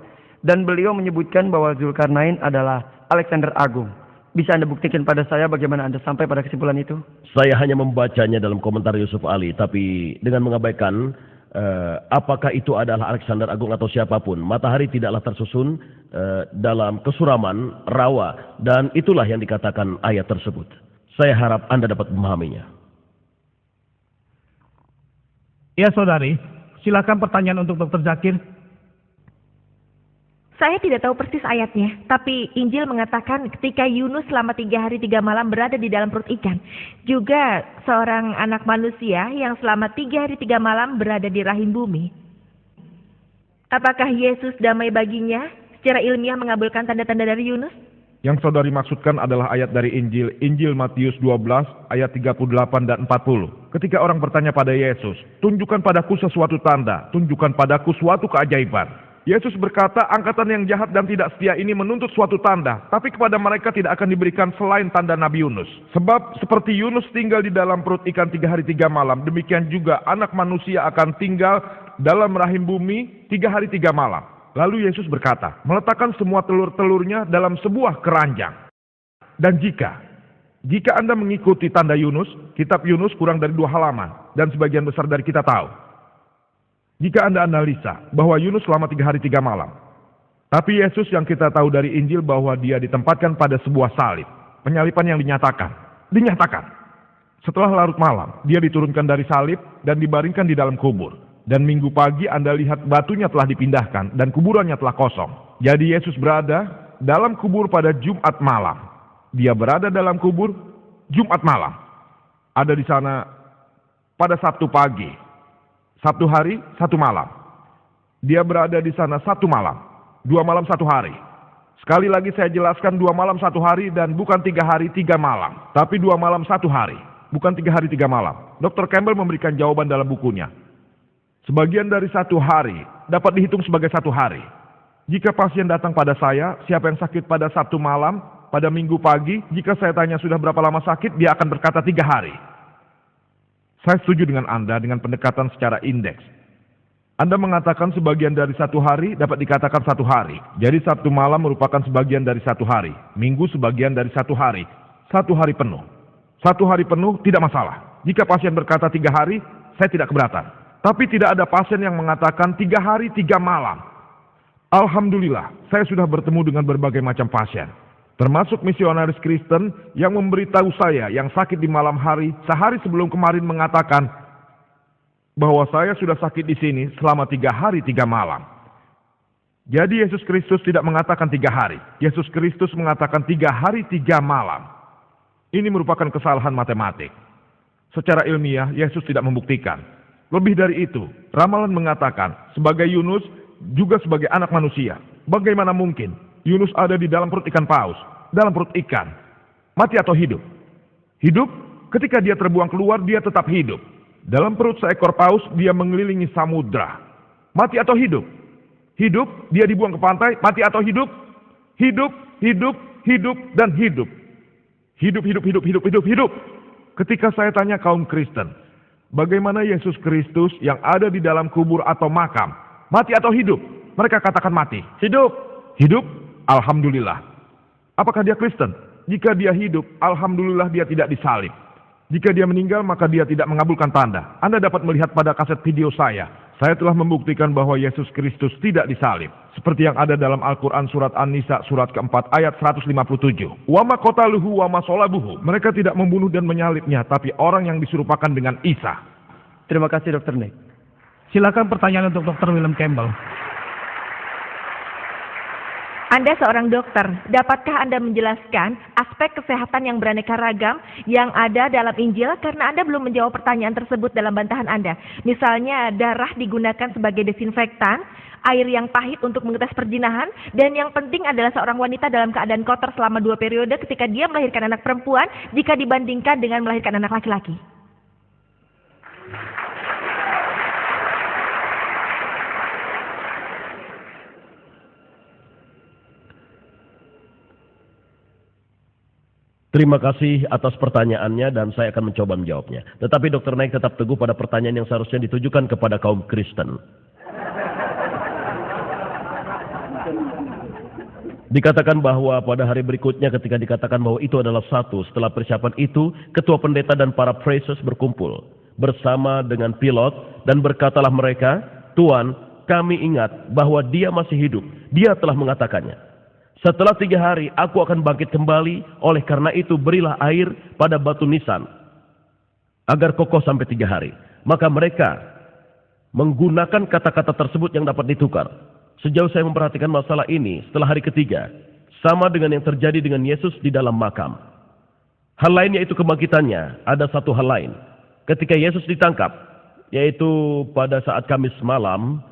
S1: Dan beliau menyebutkan bahwa Zulkarnain adalah Alexander Agung. Bisa Anda buktikan pada saya bagaimana Anda sampai pada kesimpulan itu?
S2: Saya hanya membacanya dalam komentar Yusuf Ali, tapi dengan mengabaikan apakah itu adalah Alexander Agung atau siapapun. Matahari tidaklah tersusun dalam kesuraman, rawa, dan itulah yang dikatakan ayat tersebut. Saya harap Anda dapat memahaminya.
S4: Ya saudari, silakan pertanyaan untuk Dr. Zakir.
S5: Saya tidak tahu persis ayatnya, tapi Injil mengatakan ketika Yunus selama 3 hari 3 malam berada di dalam perut ikan. Juga seorang anak manusia yang selama 3 hari 3 malam berada di rahim bumi. Apakah Yesus damai baginya secara ilmiah mengabulkan tanda-tanda dari Yunus?
S3: Yang saudari maksudkan adalah ayat dari Injil Matius 12 ayat 38 dan 40. Ketika orang bertanya pada Yesus, tunjukkan padaku sesuatu tanda, tunjukkan padaku suatu keajaiban. Yesus berkata, angkatan yang jahat dan tidak setia ini menuntut suatu tanda, tapi kepada mereka tidak akan diberikan selain tanda Nabi Yunus. Sebab seperti Yunus tinggal di dalam perut ikan 3 hari 3 malam, demikian juga anak manusia akan tinggal dalam rahim bumi 3 hari 3 malam. Lalu Yesus berkata, meletakkan semua telur-telurnya dalam sebuah keranjang. Dan jika Anda mengikuti tanda Yunus, kitab Yunus kurang dari 2 halaman, dan sebagian besar dari kita tahu. Jika Anda analisa bahwa Yunus selama 3 hari 3 malam. Tapi Yesus yang kita tahu dari Injil bahwa dia ditempatkan pada sebuah salib. Penyalipan yang dinyatakan. Setelah larut malam, dia diturunkan dari salib dan dibaringkan di dalam kubur. Dan minggu pagi Anda lihat batunya telah dipindahkan dan kuburannya telah kosong. Jadi Yesus berada dalam kubur pada Jumat malam. Dia berada dalam kubur Jumat malam. Ada di sana pada Sabtu pagi. Sabtu hari, 1 malam. Dia berada di sana 1 malam. 2 malam 1 hari. Sekali lagi saya jelaskan 2 malam 1 hari dan bukan 3 hari 3 malam. Tapi 2 malam 1 hari. Bukan 3 hari 3 malam. Dr. Campbell memberikan jawaban dalam bukunya. Sebagian dari 1 hari dapat dihitung sebagai 1 hari. Jika pasien datang pada saya, siapa yang sakit pada Sabtu malam, pada Minggu pagi, jika saya tanya sudah berapa lama sakit, dia akan berkata 3 hari. Saya setuju dengan Anda dengan pendekatan secara indeks. Anda mengatakan sebagian dari 1 hari dapat dikatakan 1 hari. Jadi Sabtu malam merupakan sebagian dari 1 hari. Minggu sebagian dari 1 hari. 1 hari penuh. 1 hari penuh tidak masalah. Jika pasien berkata 3 hari, saya tidak keberatan. Tapi tidak ada pasien yang mengatakan 3 hari 3 malam. Alhamdulillah, saya sudah bertemu dengan berbagai macam pasien. Termasuk misionaris Kristen yang memberitahu saya yang sakit di malam hari sehari sebelum kemarin mengatakan bahwa saya sudah sakit di sini selama 3 hari 3 malam. Jadi Yesus Kristus tidak mengatakan 3 hari. Yesus Kristus mengatakan 3 hari 3 malam. Ini merupakan kesalahan matematik. Secara ilmiah Yesus tidak membuktikan. Lebih dari itu, ramalan mengatakan sebagai Yunus juga sebagai anak manusia. Bagaimana mungkin Yunus ada di dalam perut ikan paus, dalam perut ikan. Mati atau hidup? Hidup, ketika dia terbuang keluar, dia tetap hidup. Dalam perut seekor paus, dia mengelilingi samudra. Mati atau hidup? Hidup, dia dibuang ke pantai, mati atau hidup? Hidup, hidup, hidup, dan hidup. Hidup, hidup, hidup, hidup, hidup, hidup. Ketika saya tanya kaum Kristen, bagaimana Yesus Kristus yang ada di dalam kubur atau makam? Mati atau hidup? Mereka katakan mati. Hidup. Hidup? Alhamdulillah. Apakah dia Kristen? Jika dia hidup, alhamdulillah dia tidak disalib. Jika dia meninggal, maka dia tidak mengabulkan tanda. Anda dapat melihat pada kaset video saya. Saya telah membuktikan bahwa Yesus Kristus tidak disalib. Seperti yang ada dalam Al-Quran surat An-Nisa surat keempat ayat 157. Wa ma qataluhu wa ma sholabuhu. Mereka tidak membunuh dan menyalibnya, tapi orang yang diserupakan dengan Isa.
S1: Terima kasih Dr. Nick.
S4: Silakan pertanyaan untuk Dr. William Campbell.
S5: Anda seorang dokter, dapatkah Anda menjelaskan aspek kesehatan yang beraneka ragam yang ada dalam Injil karena Anda belum menjawab pertanyaan tersebut dalam bantahan Anda? Misalnya darah digunakan sebagai desinfektan, air yang pahit untuk mengetes perjinahan, dan yang penting adalah seorang wanita dalam keadaan kotor selama 2 periode ketika dia melahirkan anak perempuan jika dibandingkan dengan melahirkan anak laki-laki.
S2: Terima kasih atas pertanyaannya dan saya akan mencoba menjawabnya. Tetapi Dr. Naik tetap teguh pada pertanyaan yang seharusnya ditujukan kepada kaum Kristen. Dikatakan bahwa pada hari berikutnya ketika dikatakan bahwa itu adalah satu, setelah persiapan itu, ketua pendeta dan para priests berkumpul bersama dengan pilot dan berkatalah mereka, Tuan, kami ingat bahwa dia masih hidup, dia telah mengatakannya. Setelah 3 hari aku akan bangkit kembali, oleh karena itu berilah air pada batu nisan, agar kokoh sampai 3 hari. Maka mereka menggunakan kata-kata tersebut yang dapat ditukar. Sejauh saya memperhatikan masalah ini setelah hari ketiga, sama dengan yang terjadi dengan Yesus di dalam makam. Hal lain yaitu kebangkitannya, ada satu hal lain. Ketika Yesus ditangkap, yaitu pada saat Kamis malam,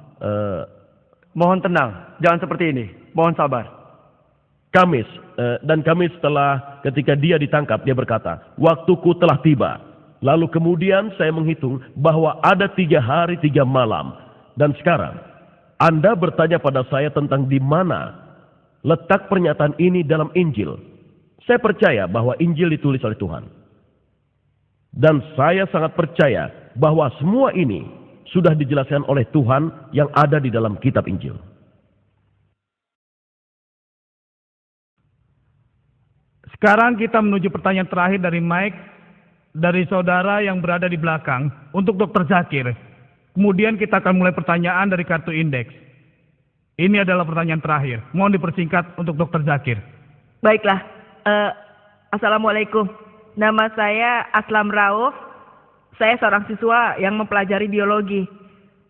S1: Mohon tenang, jangan seperti ini. Mohon sabar.
S2: Kamis setelah ketika dia ditangkap, dia berkata, waktuku telah tiba. Lalu kemudian saya menghitung bahwa ada 3 hari 3 malam. Dan sekarang, Anda bertanya pada saya tentang di mana letak pernyataan ini dalam Injil. Saya percaya bahwa Injil ditulis oleh Tuhan. Dan saya sangat percaya bahwa semua ini sudah dijelaskan oleh Tuhan yang ada di dalam kitab Injil.
S4: Sekarang kita menuju pertanyaan terakhir dari Mike, dari saudara yang berada di belakang, untuk Dr. Zakir. Kemudian kita akan mulai pertanyaan dari kartu indeks. Ini adalah pertanyaan terakhir. Mohon dipersingkat untuk Dr. Zakir.
S5: Baiklah. Assalamualaikum. Nama saya Aslam Rauf. Saya seorang siswa yang mempelajari biologi.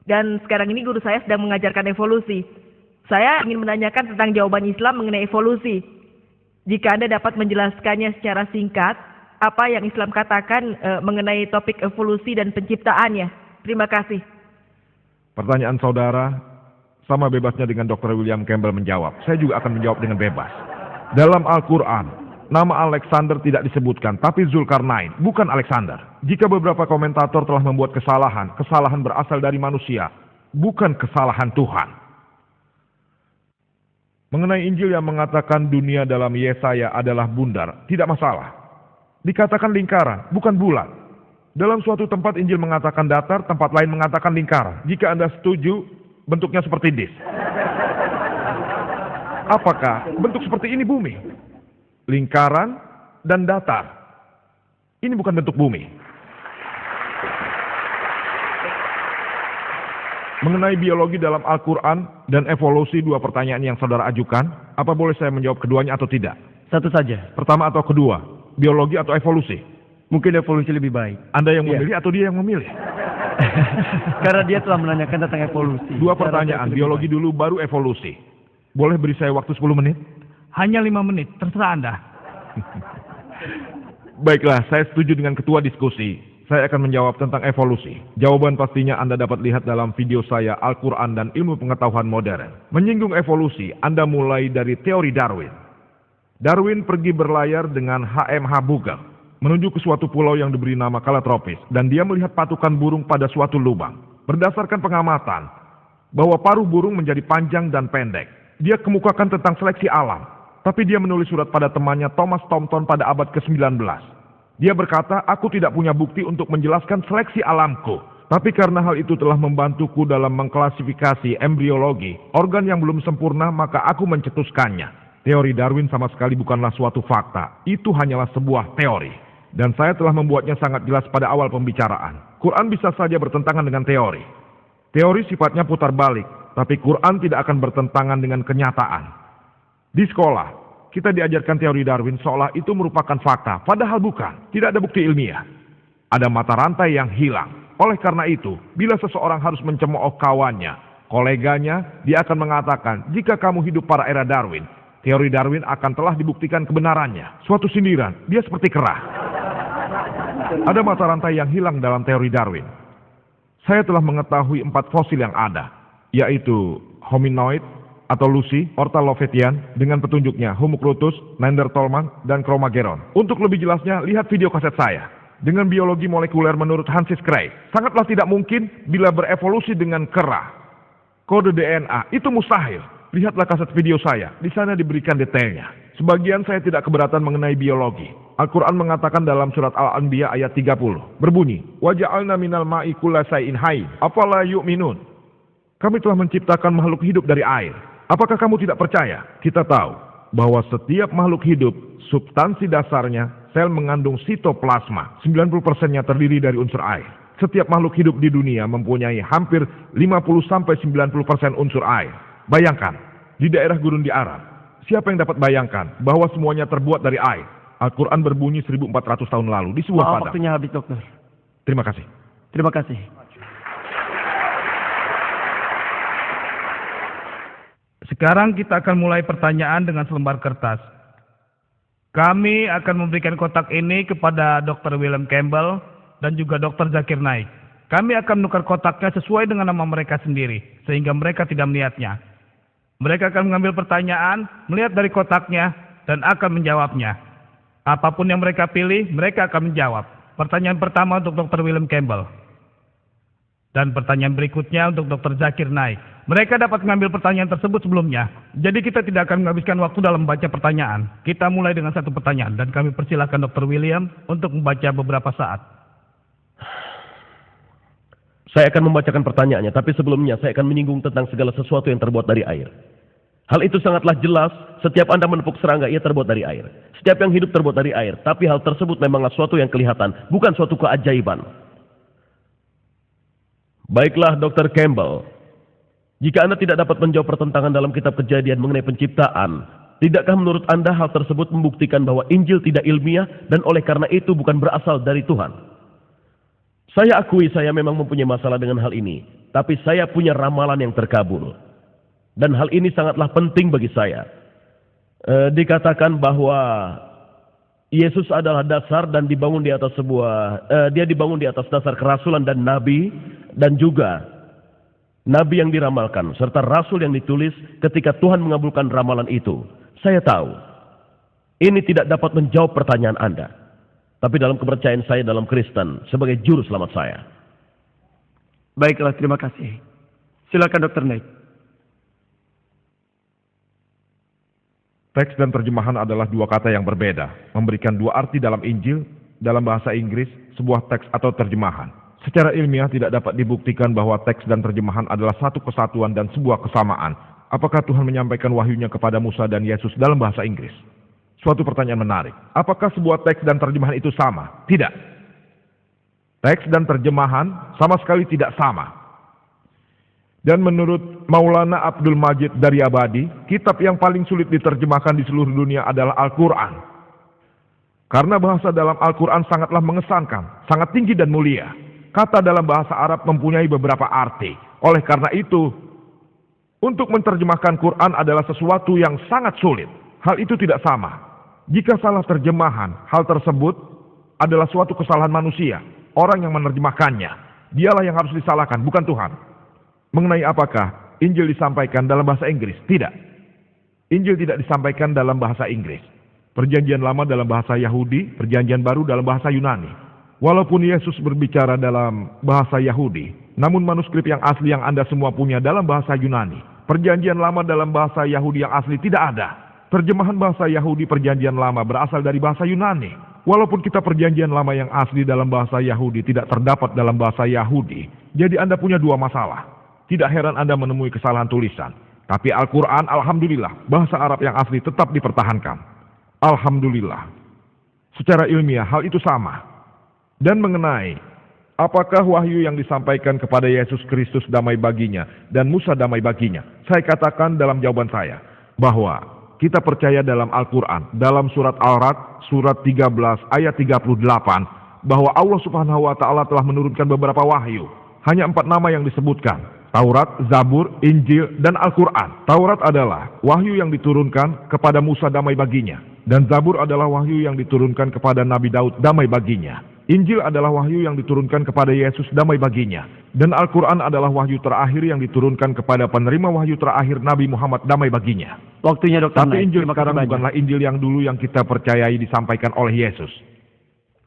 S5: Dan sekarang ini guru saya sedang mengajarkan evolusi. Saya ingin menanyakan tentang jawaban Islam mengenai evolusi. Jika Anda dapat menjelaskannya secara singkat, apa yang Islam katakan mengenai topik evolusi dan penciptaannya. Terima kasih.
S3: Pertanyaan saudara sama bebasnya dengan Dr. William Campbell menjawab. Saya juga akan menjawab dengan bebas. Dalam Al-Quran, nama Alexander tidak disebutkan, tapi Zulkarnain, bukan Alexander. Jika beberapa komentator telah membuat kesalahan berasal dari manusia, bukan kesalahan Tuhan. Mengenai Injil yang mengatakan dunia dalam Yesaya adalah bundar, tidak masalah. Dikatakan lingkaran, bukan bulat. Dalam suatu tempat Injil mengatakan datar, tempat lain mengatakan lingkaran. Jika Anda setuju, bentuknya seperti disk. Apakah bentuk seperti ini bumi? Lingkaran dan datar. Ini bukan bentuk bumi. Mengenai biologi dalam Al-Quran dan evolusi, 2 pertanyaan yang saudara ajukan, apa boleh saya menjawab keduanya atau tidak?
S1: Satu saja.
S3: Pertama atau kedua? Biologi atau evolusi?
S1: Mungkin evolusi lebih baik.
S3: Anda yang memilih atau dia yang memilih?
S1: Karena dia telah menanyakan tentang evolusi.
S3: 2 pertanyaan, biologi dulu baru evolusi. Boleh beri saya waktu 10 menit?
S4: Hanya 5 menit, terserah Anda.
S3: Baiklah, saya setuju dengan ketua diskusi. Saya akan menjawab tentang evolusi. Jawaban pastinya Anda dapat lihat dalam video saya Al-Quran dan Ilmu Pengetahuan Modern. Menyinggung evolusi, Anda mulai dari teori Darwin. Darwin pergi berlayar dengan HMH Beagle menuju ke suatu pulau yang diberi nama Kalatropis, dan dia melihat patukan burung pada suatu lubang. Berdasarkan pengamatan bahwa paruh burung menjadi panjang dan pendek, dia kemukakan tentang seleksi alam. Tapi dia menulis surat pada temannya Thomas Thomson pada abad ke-19. Dia berkata, aku tidak punya bukti untuk menjelaskan seleksi alamku. Tapi karena hal itu telah membantuku dalam mengklasifikasi embriologi, organ yang belum sempurna, maka aku mencetuskannya. Teori Darwin sama sekali bukanlah suatu fakta. Itu hanyalah sebuah teori. Dan saya telah membuatnya sangat jelas pada awal pembicaraan. Quran bisa saja bertentangan dengan teori. Teori sifatnya putar balik, tapi Quran tidak akan bertentangan dengan kenyataan. Di sekolah, kita diajarkan teori Darwin seolah itu merupakan fakta, padahal bukan. Tidak ada bukti ilmiah. Ada mata rantai yang hilang. Oleh karena itu, bila seseorang harus mencemooh kawannya, koleganya, dia akan mengatakan, jika kamu hidup pada era Darwin, teori Darwin akan telah dibuktikan kebenarannya. Suatu sindiran, dia seperti kerah. Ada mata rantai yang hilang dalam teori Darwin. Saya telah mengetahui 4 fosil yang ada, yaitu hominoid atau Lucy, Orthalopetian, dengan petunjuknya Homunclutus, Neanderthal, dan Cro-Magnon. Untuk lebih jelasnya, lihat video kaset saya. Dengan biologi molekuler menurut Francis Crick, sangatlah tidak mungkin bila berevolusi dengan kerah. Kode DNA, itu mustahil. Lihatlah kaset video saya, di sana diberikan detailnya. Sebagian saya tidak keberatan mengenai biologi. Al-Quran mengatakan dalam surat Al-Anbiya ayat 30, berbunyi, "Waja'alna minal ma'i kulla shay'in hayy, afala yu'minun?" Kami telah menciptakan makhluk hidup dari air. Apakah kamu tidak percaya? Kita tahu bahwa setiap makhluk hidup, substansi dasarnya, sel mengandung sitoplasma. 90%-nya terdiri dari unsur air. Setiap makhluk hidup di dunia mempunyai hampir 50-90% unsur air. Bayangkan, di daerah gurun di Arab, siapa yang dapat bayangkan bahwa semuanya terbuat dari air? Al-Quran berbunyi 1400 tahun lalu di sebuah padang.
S1: Waktunya habis, dokter.
S3: Terima kasih.
S1: Terima kasih.
S4: Sekarang kita akan mulai pertanyaan dengan selembar kertas. Kami akan memberikan kotak ini kepada Dr. William Campbell dan juga Dr. Zakir Naik. Kami akan menukar kotaknya sesuai dengan nama mereka sendiri, sehingga mereka tidak melihatnya. Mereka akan mengambil pertanyaan, melihat dari kotaknya, dan akan menjawabnya. Apapun yang mereka pilih, mereka akan menjawab. Pertanyaan pertama untuk Dr. William Campbell. Dan pertanyaan berikutnya untuk Dr. Zakir Naik. Mereka dapat mengambil pertanyaan tersebut sebelumnya. Jadi kita tidak akan menghabiskan waktu dalam membaca pertanyaan. Kita mulai dengan satu pertanyaan. Dan kami persilahkan Dr. William untuk membaca beberapa saat.
S2: Saya akan membacakan pertanyaannya, tapi sebelumnya saya akan menyinggung tentang segala sesuatu yang terbuat dari air. Hal itu sangatlah jelas, setiap Anda menepuk serangga, ia terbuat dari air. Setiap yang hidup terbuat dari air, tapi hal tersebut memanglah suatu yang kelihatan, bukan suatu keajaiban. Baiklah, Dr. Campbell. Jika Anda tidak dapat menjawab pertentangan dalam kitab Kejadian mengenai penciptaan, tidakkah menurut Anda hal tersebut membuktikan bahwa Injil tidak ilmiah dan oleh karena itu bukan berasal dari Tuhan? Saya akui saya memang mempunyai masalah dengan hal ini, tapi saya punya ramalan yang terkabul. Dan hal ini sangatlah penting bagi saya. Dikatakan bahwa Yesus adalah dasar dan dibangun di atas dia dibangun di atas dasar kerasulan dan nabi, dan juga nabi yang diramalkan, serta rasul yang ditulis ketika Tuhan mengabulkan ramalan itu. Saya tahu, ini tidak dapat menjawab pertanyaan Anda. Tapi dalam kepercayaan saya dalam Kristen, sebagai juru selamat saya.
S1: Baiklah, terima kasih. Silakan, Dr. Naik.
S3: Teks dan terjemahan adalah dua kata yang berbeda, memberikan dua arti dalam Injil, dalam bahasa Inggris, sebuah teks atau terjemahan. Secara ilmiah tidak dapat dibuktikan bahwa teks dan terjemahan adalah satu kesatuan dan sebuah kesamaan. Apakah Tuhan menyampaikan wahyunya kepada Musa dan Yesus dalam bahasa Inggris? Suatu pertanyaan menarik. Apakah sebuah teks dan terjemahan itu sama? Tidak. Teks dan terjemahan sama sekali tidak sama. Dan menurut Maulana Abdul Majid Daryabadi, kitab yang paling sulit diterjemahkan di seluruh dunia adalah Al-Quran. Karena bahasa dalam Al-Quran sangatlah mengesankan, sangat tinggi dan mulia. Kata dalam bahasa Arab mempunyai beberapa arti. Oleh karena itu, untuk menerjemahkan Quran adalah sesuatu yang sangat sulit. Hal itu tidak sama. Jika salah terjemahan, hal tersebut adalah suatu kesalahan manusia. Orang yang menerjemahkannya, dialah yang harus disalahkan, bukan Tuhan. Mengenai apakah Injil disampaikan dalam bahasa Inggris? Tidak. Injil tidak disampaikan dalam bahasa Inggris. Perjanjian lama dalam bahasa Yahudi, perjanjian baru dalam bahasa Yunani. Walaupun Yesus berbicara dalam bahasa Yahudi, namun manuskrip yang asli yang Anda semua punya dalam bahasa Yunani. Perjanjian lama dalam bahasa Yahudi yang asli tidak ada. Terjemahan bahasa Yahudi perjanjian lama berasal dari bahasa Yunani. Walaupun kitab perjanjian lama yang asli dalam bahasa Yahudi tidak terdapat dalam bahasa Yahudi, jadi Anda punya dua masalah. Tidak heran Anda menemui kesalahan tulisan. Tapi Al-Quran, alhamdulillah, bahasa Arab yang asli tetap dipertahankan. Alhamdulillah. Secara ilmiah hal itu sama. Dan mengenai apakah wahyu yang disampaikan kepada Yesus Kristus damai baginya dan Musa damai baginya, saya katakan dalam jawaban saya bahwa kita percaya dalam Al-Quran, dalam surat Al-Ra'd, surat 13 ayat 38, bahwa Allah Subhanahu wa Ta'ala telah menurunkan beberapa wahyu. Hanya 4 nama yang disebutkan. Taurat, Zabur, Injil, dan Al-Quran. Taurat adalah wahyu yang diturunkan kepada Musa damai baginya. Dan Zabur adalah wahyu yang diturunkan kepada Nabi Daud damai baginya. Injil adalah wahyu yang diturunkan kepada Yesus damai baginya. Dan Al-Quran adalah wahyu terakhir yang diturunkan kepada penerima wahyu terakhir Nabi Muhammad damai baginya.
S1: Waktunya, Dr.
S3: Tapi
S1: Naik.
S3: Injil
S1: Terima kasih
S3: sekarang
S1: banyak.
S3: bukanlah Injil yang dulu yang kita percayai disampaikan oleh Yesus.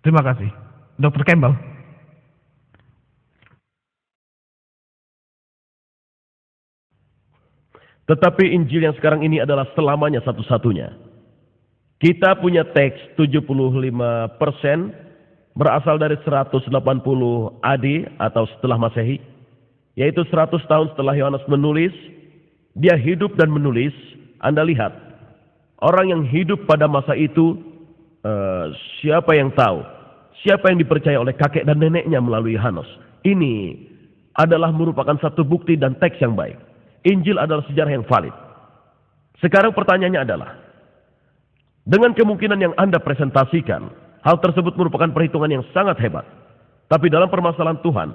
S4: Terima kasih. Dr. Campbell.
S2: Tetapi Injil yang sekarang ini adalah selamanya satu-satunya. Kita punya teks 75% berasal dari 180 AD atau setelah Masehi, yaitu 100 tahun setelah Yohanes menulis. Dia hidup dan menulis. Anda lihat, orang yang hidup pada masa itu, siapa yang tahu? Siapa yang dipercaya oleh kakek dan neneknya melalui Yohanes? Ini adalah merupakan satu bukti dan teks yang baik. Injil adalah sejarah yang valid. Sekarang pertanyaannya adalah, dengan kemungkinan yang Anda presentasikan, hal tersebut merupakan perhitungan yang sangat hebat. Tapi dalam permasalahan Tuhan,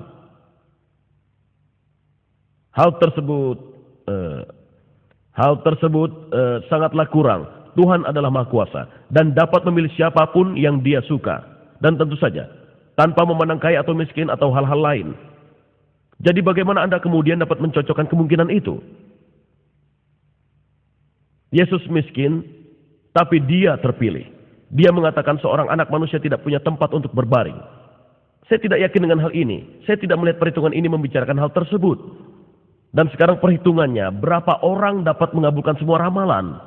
S2: hal tersebut sangatlah kurang. Tuhan adalah Maha Kuasa dan dapat memilih siapapun yang Dia suka. Dan tentu saja, tanpa memandang kaya atau miskin atau hal-hal lain. Jadi bagaimana Anda kemudian dapat mencocokkan kemungkinan itu? Yesus miskin, tapi Dia terpilih. Dia mengatakan seorang anak manusia tidak punya tempat untuk berbaring. Saya tidak yakin dengan hal ini. Saya tidak melihat perhitungan ini membicarakan hal tersebut. Dan sekarang perhitungannya, berapa orang dapat mengabulkan semua ramalan?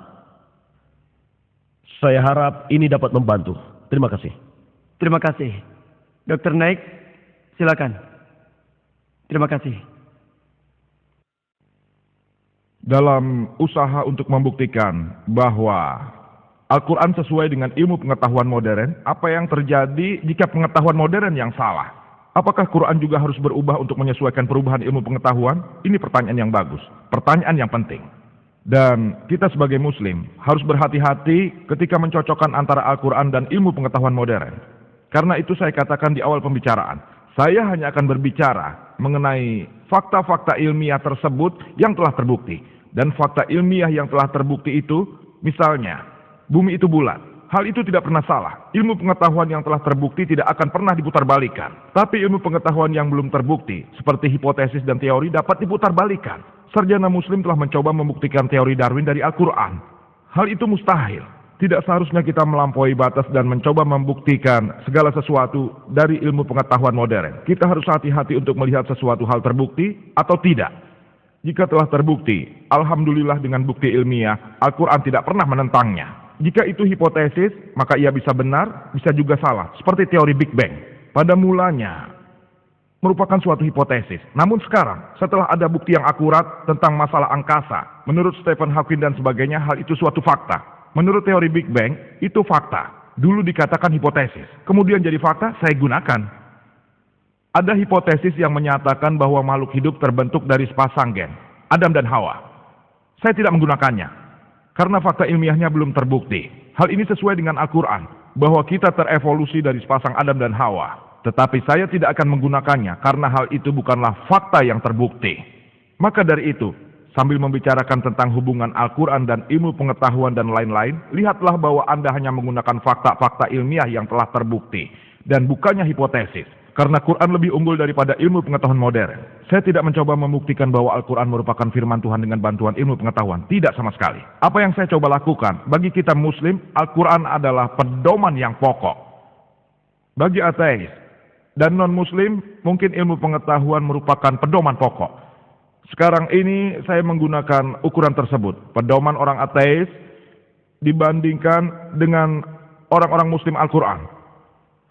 S2: Saya harap ini dapat membantu. Terima kasih.
S1: Terima kasih. Dr. Naik, silakan. Terima kasih.
S3: Dalam usaha untuk membuktikan bahwa Al-Quran sesuai dengan ilmu pengetahuan modern, apa yang terjadi jika pengetahuan modern yang salah? Apakah Quran juga harus berubah untuk menyesuaikan perubahan ilmu pengetahuan? Ini pertanyaan yang bagus, pertanyaan yang penting. Dan kita sebagai muslim harus berhati-hati ketika mencocokkan antara Al-Quran dan ilmu pengetahuan modern. Karena itu saya katakan di awal pembicaraan, saya hanya akan berbicara mengenai fakta-fakta ilmiah tersebut yang telah terbukti. Dan fakta ilmiah yang telah terbukti itu, misalnya, bumi itu bulat. Hal itu tidak pernah salah. Ilmu pengetahuan yang telah terbukti tidak akan pernah diputarbalikkan. Tapi ilmu pengetahuan yang belum terbukti, seperti hipotesis dan teori, dapat diputarbalikkan. Sarjana muslim telah mencoba membuktikan teori Darwin dari Al-Quran. Hal itu mustahil. Tidak seharusnya kita melampaui batas dan mencoba membuktikan segala sesuatu dari ilmu pengetahuan modern. Kita harus hati-hati untuk melihat sesuatu hal terbukti atau tidak. Jika telah terbukti, alhamdulillah dengan bukti ilmiah, Al-Quran tidak pernah menentangnya. Jika itu hipotesis, maka ia bisa benar, bisa juga salah. Seperti teori Big Bang. Pada mulanya, merupakan suatu hipotesis. Namun sekarang, setelah ada bukti yang akurat tentang masalah angkasa, menurut Stephen Hawking dan sebagainya, hal itu suatu fakta. Menurut teori Big Bang, itu fakta. Dulu dikatakan hipotesis. Kemudian jadi fakta, saya gunakan. Ada hipotesis yang menyatakan bahwa makhluk hidup terbentuk dari sepasang gen, Adam dan Hawa. Saya tidak menggunakannya. Karena fakta ilmiahnya belum terbukti. Hal ini sesuai dengan Al-Quran, bahwa kita terevolusi dari sepasang Adam dan Hawa. Tetapi saya tidak akan menggunakannya, karena hal itu bukanlah fakta yang terbukti. Maka dari itu, sambil membicarakan tentang hubungan Al-Quran dan ilmu pengetahuan dan lain-lain, lihatlah bahwa Anda hanya menggunakan fakta-fakta ilmiah yang telah terbukti, dan bukannya hipotesis. Karena Quran lebih unggul daripada ilmu pengetahuan modern. Saya tidak mencoba membuktikan bahwa Al-Quran merupakan firman Tuhan dengan bantuan ilmu pengetahuan. Tidak sama sekali. Apa yang saya coba lakukan, bagi kita muslim, Al-Quran adalah pedoman yang pokok. Bagi ateis dan non-muslim, mungkin ilmu pengetahuan merupakan pedoman pokok. Sekarang ini saya menggunakan ukuran tersebut. Pedoman orang ateis dibandingkan dengan orang-orang muslim Al-Quran.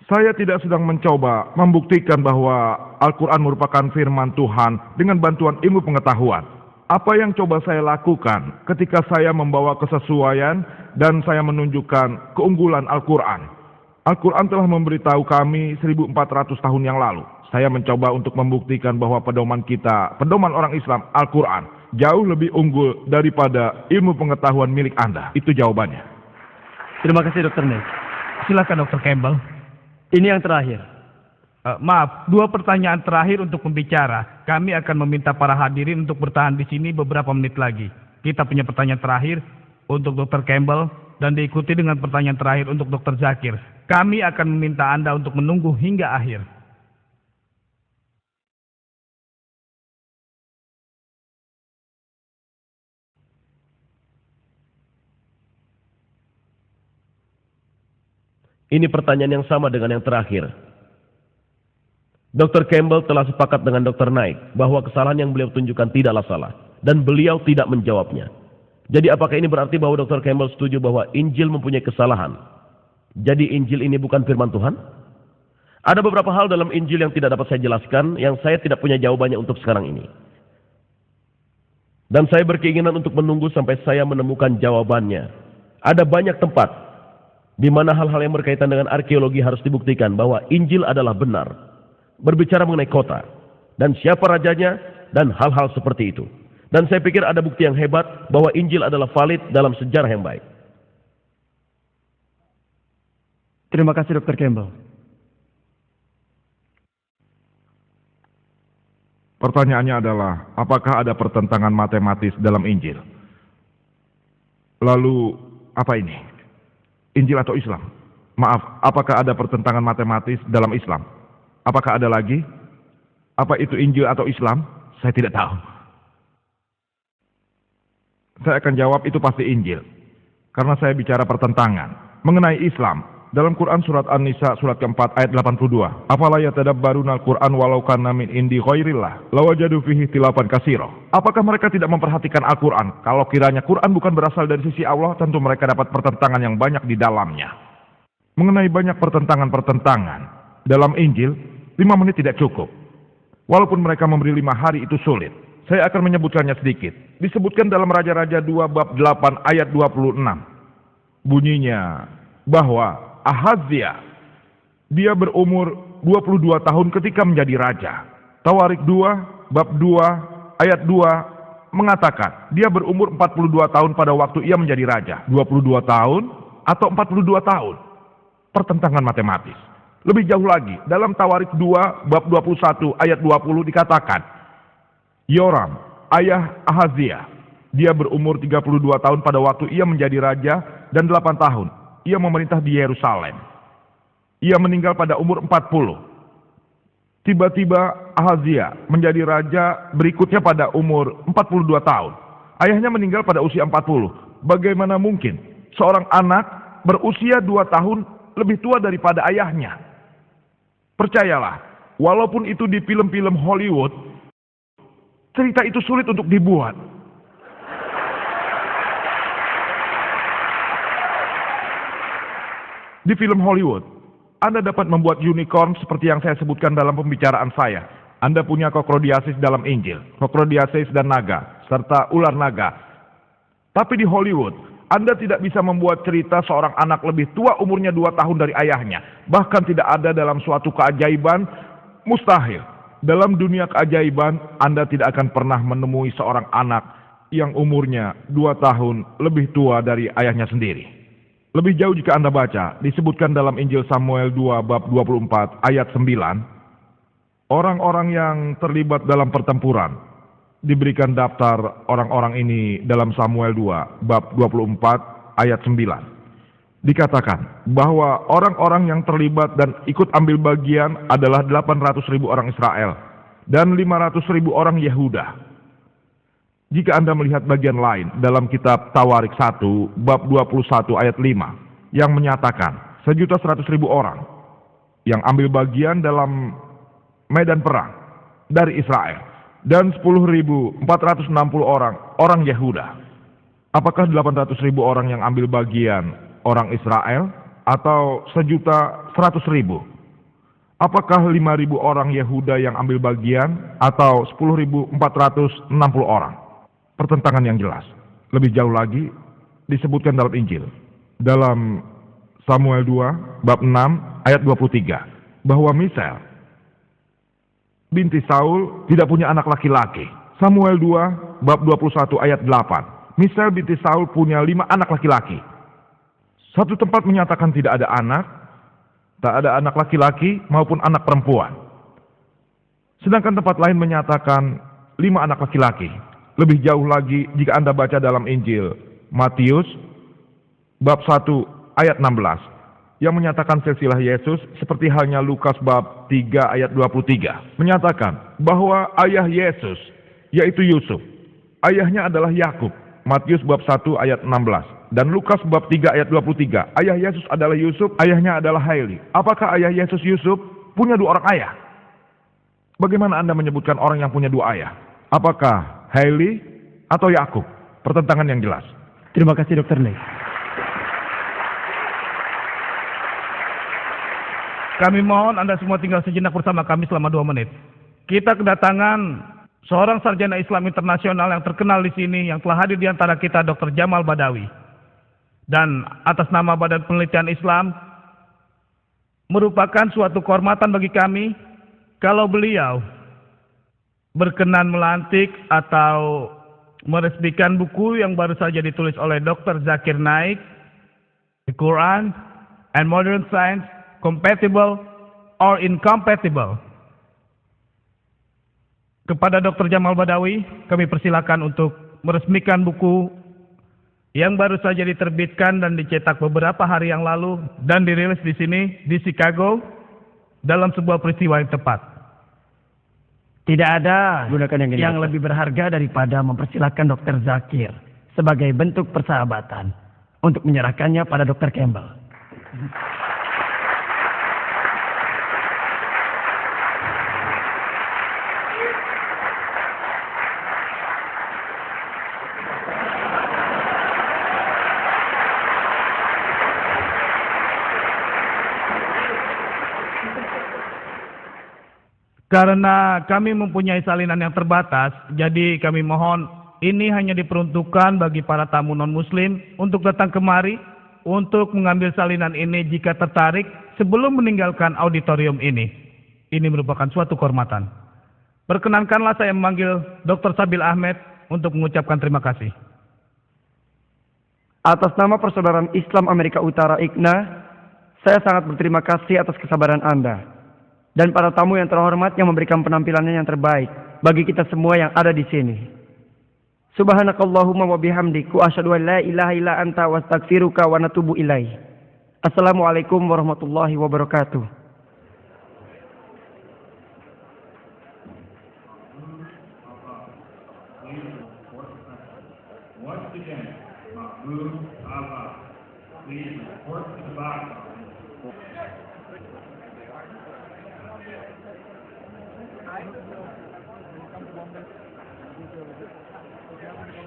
S3: Saya tidak sedang mencoba membuktikan bahwa Al-Quran merupakan firman Tuhan dengan bantuan ilmu pengetahuan. Apa yang coba saya lakukan ketika saya membawa kesesuaian dan saya menunjukkan keunggulan Al-Quran. Al-Quran telah memberitahu kami 1400 tahun yang lalu. Saya mencoba untuk membuktikan bahwa pedoman kita, pedoman orang Islam, Al-Quran, jauh lebih unggul daripada ilmu pengetahuan milik Anda. Itu jawabannya.
S1: Terima kasih Dr. Naik.
S4: Silakan Dr. Campbell.
S1: Ini yang terakhir.
S4: Maaf, 2 pertanyaan terakhir untuk pembicara. Kami akan meminta para hadirin untuk bertahan di sini beberapa menit lagi. Kita punya pertanyaan terakhir untuk Dr. Campbell dan diikuti dengan pertanyaan terakhir untuk Dr. Zakir. Kami akan meminta Anda untuk menunggu hingga akhir.
S2: Ini pertanyaan yang sama dengan yang terakhir. Dr. Campbell telah sepakat dengan Dr. Naik bahwa kesalahan yang beliau tunjukkan tidaklah salah. Dan beliau tidak menjawabnya. Jadi apakah ini berarti bahwa Dr. Campbell setuju bahwa Injil mempunyai kesalahan? Jadi Injil ini bukan firman Tuhan? Ada beberapa hal dalam Injil yang tidak dapat saya jelaskan, yang saya tidak punya jawabannya untuk sekarang ini. Dan saya berkeinginan untuk menunggu sampai saya menemukan jawabannya. Ada banyak tempat di mana hal-hal yang berkaitan dengan arkeologi harus dibuktikan bahwa Injil adalah benar. Berbicara mengenai kota, dan siapa rajanya, dan hal-hal seperti itu. Dan saya pikir ada bukti yang hebat bahwa Injil adalah valid dalam sejarah yang baik.
S1: Terima kasih Dr. Campbell.
S3: Pertanyaannya adalah, apakah ada pertentangan matematis dalam Injil? Lalu, apa ini? Injil atau Islam? Maaf, apakah ada pertentangan matematis dalam Islam? Apakah ada lagi? Apa itu Injil atau Islam? Saya tidak tahu. Saya akan jawab itu pasti Injil. Karena saya bicara pertentangan. Mengenai Islam, dalam Quran surat An-Nisa surat keempat ayat 82. Afala yatadabbaruna al-Quran walau kana min indi ghairillah lawajadu fihi ikhtilafan katsira. Apakah mereka tidak memperhatikan Al-Quran? Kalau kiranya Quran bukan berasal dari sisi Allah, tentu mereka dapat pertentangan yang banyak di dalamnya. Mengenai banyak pertentangan dalam Injil, 5 menit tidak cukup. Walaupun mereka memberi 5 hari, itu sulit. Saya akan menyebutkannya sedikit. Disebutkan dalam Raja-Raja 2 bab 8 ayat 26. Bunyinya bahwa Ahazia, dia berumur 22 tahun ketika menjadi raja. Tawarik 2 bab 2 ayat 2 mengatakan dia berumur 42 tahun pada waktu ia menjadi raja. 22 tahun atau 42 tahun. Pertentangan matematis. Lebih jauh lagi, dalam Tawarik 2 bab 21 ayat 20 dikatakan Yoram, ayah Ahazia, dia berumur 32 tahun pada waktu ia menjadi raja dan 8 tahun. Ia memerintah di Yerusalem. Ia meninggal pada umur 40. Tiba-tiba Ahazia menjadi raja berikutnya pada umur 42 tahun. Ayahnya meninggal pada usia 40. Bagaimana mungkin seorang anak berusia 2 tahun lebih tua daripada ayahnya? Percayalah, walaupun itu di film-film Hollywood, cerita itu sulit untuk dibuat. Di film Hollywood, Anda dapat membuat unicorn seperti yang saya sebutkan dalam pembicaraan saya. Anda punya kokrodiasis dalam Injil, kokrodiasis dan naga, serta ular naga. Tapi di Hollywood, Anda tidak bisa membuat cerita seorang anak lebih tua umurnya 2 tahun dari ayahnya. Bahkan tidak ada dalam suatu keajaiban, mustahil. Dalam dunia keajaiban, Anda tidak akan pernah menemui seorang anak yang umurnya 2 tahun lebih tua dari ayahnya sendiri. Lebih jauh jika Anda baca, disebutkan dalam Injil Samuel 2 bab 24 ayat 9, orang-orang yang terlibat dalam pertempuran, diberikan daftar orang-orang ini dalam Samuel 2 bab 24 ayat 9. Dikatakan bahwa orang-orang yang terlibat dan ikut ambil bagian adalah 800.000 orang Israel dan 500.000 orang Yehuda. Jika Anda melihat bagian lain dalam kitab Tawarik 1 bab 21 ayat 5 yang menyatakan 1.100.000 orang yang ambil bagian dalam medan perang dari Israel dan 10.460 orang Yehuda. Apakah 800.000 orang yang ambil bagian orang Israel atau 1.100.000? Apakah 5.000 orang Yehuda yang ambil bagian atau 10.460 orang? Pertentangan yang jelas. Lebih jauh lagi disebutkan dalam Injil. Dalam Samuel 2 bab 6 ayat 23 bahwa Misal binti Saul tidak punya anak laki-laki. Samuel 2 bab 21 ayat 8. Misal binti Saul punya 5 anak laki-laki. Satu tempat menyatakan tidak ada anak, tak ada anak laki-laki maupun anak perempuan. Sedangkan tempat lain menyatakan 5 anak laki-laki. Lebih jauh lagi jika Anda baca dalam Injil Matius bab 1 ayat 16 yang menyatakan silsilah Yesus seperti halnya Lukas bab 3 ayat 23 menyatakan bahwa ayah Yesus yaitu Yusuf, ayahnya adalah Yakub. Matius bab 1 ayat 16 dan Lukas bab 3 ayat 23. Ayah Yesus adalah Yusuf, ayahnya adalah Haili. Apakah ayah Yesus Yusuf punya 2 orang ayah? Bagaimana Anda menyebutkan orang yang punya 2 ayah? Apakah Haili atau Yakub? Pertentangan yang jelas.
S1: Terima kasih Dr. Lee.
S4: Kami mohon Anda semua tinggal sejenak bersama kami selama 2 menit. Kita kedatangan seorang sarjana Islam internasional yang terkenal di sini yang telah hadir di antara kita, Dr. Jamal Badawi. Dan atas nama Badan Penelitian Islam, merupakan suatu kehormatan bagi kami kalau beliau berkenan melantik atau meresmikan buku yang baru saja ditulis oleh Dr. Zakir Naik, The Quran and Modern Science, Compatible or Incompatible. Kepada Dr. Jamal Badawi, kami persilakan untuk meresmikan buku yang baru saja diterbitkan dan dicetak beberapa hari yang lalu dan dirilis di sini di Chicago dalam sebuah peristiwa yang tepat.
S1: Tidak ada
S2: Gunakan
S1: yang lebih berharga daripada mempersilahkan Dr. Zakir sebagai bentuk persahabatan untuk menyerahkannya pada Dr. Campbell.
S4: Karena kami mempunyai salinan yang terbatas, jadi kami mohon ini hanya diperuntukkan bagi para tamu non-muslim untuk datang kemari untuk mengambil salinan ini jika tertarik sebelum meninggalkan auditorium ini. Ini merupakan suatu kehormatan. Perkenankanlah saya memanggil Dr. Sabil Ahmed untuk mengucapkan terima kasih.
S1: Atas nama Persaudaraan Islam Amerika Utara IKNA, saya sangat berterima kasih atas kesabaran Anda dan para tamu yang terhormat yang memberikan penampilannya yang terbaik bagi kita semua yang ada di sini. Subhanakallahumma wa bihamdik wa asyhadu an la ilaha illa anta wa astaghfiruka wa natubu ilaih. Assalamualaikum warahmatullahi wabarakatuh.
S6: Once again, Mahmoud Allah, please report to the box.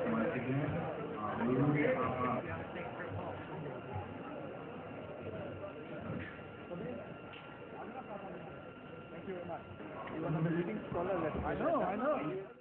S6: Once again, Mahmoud Allah.
S7: I know.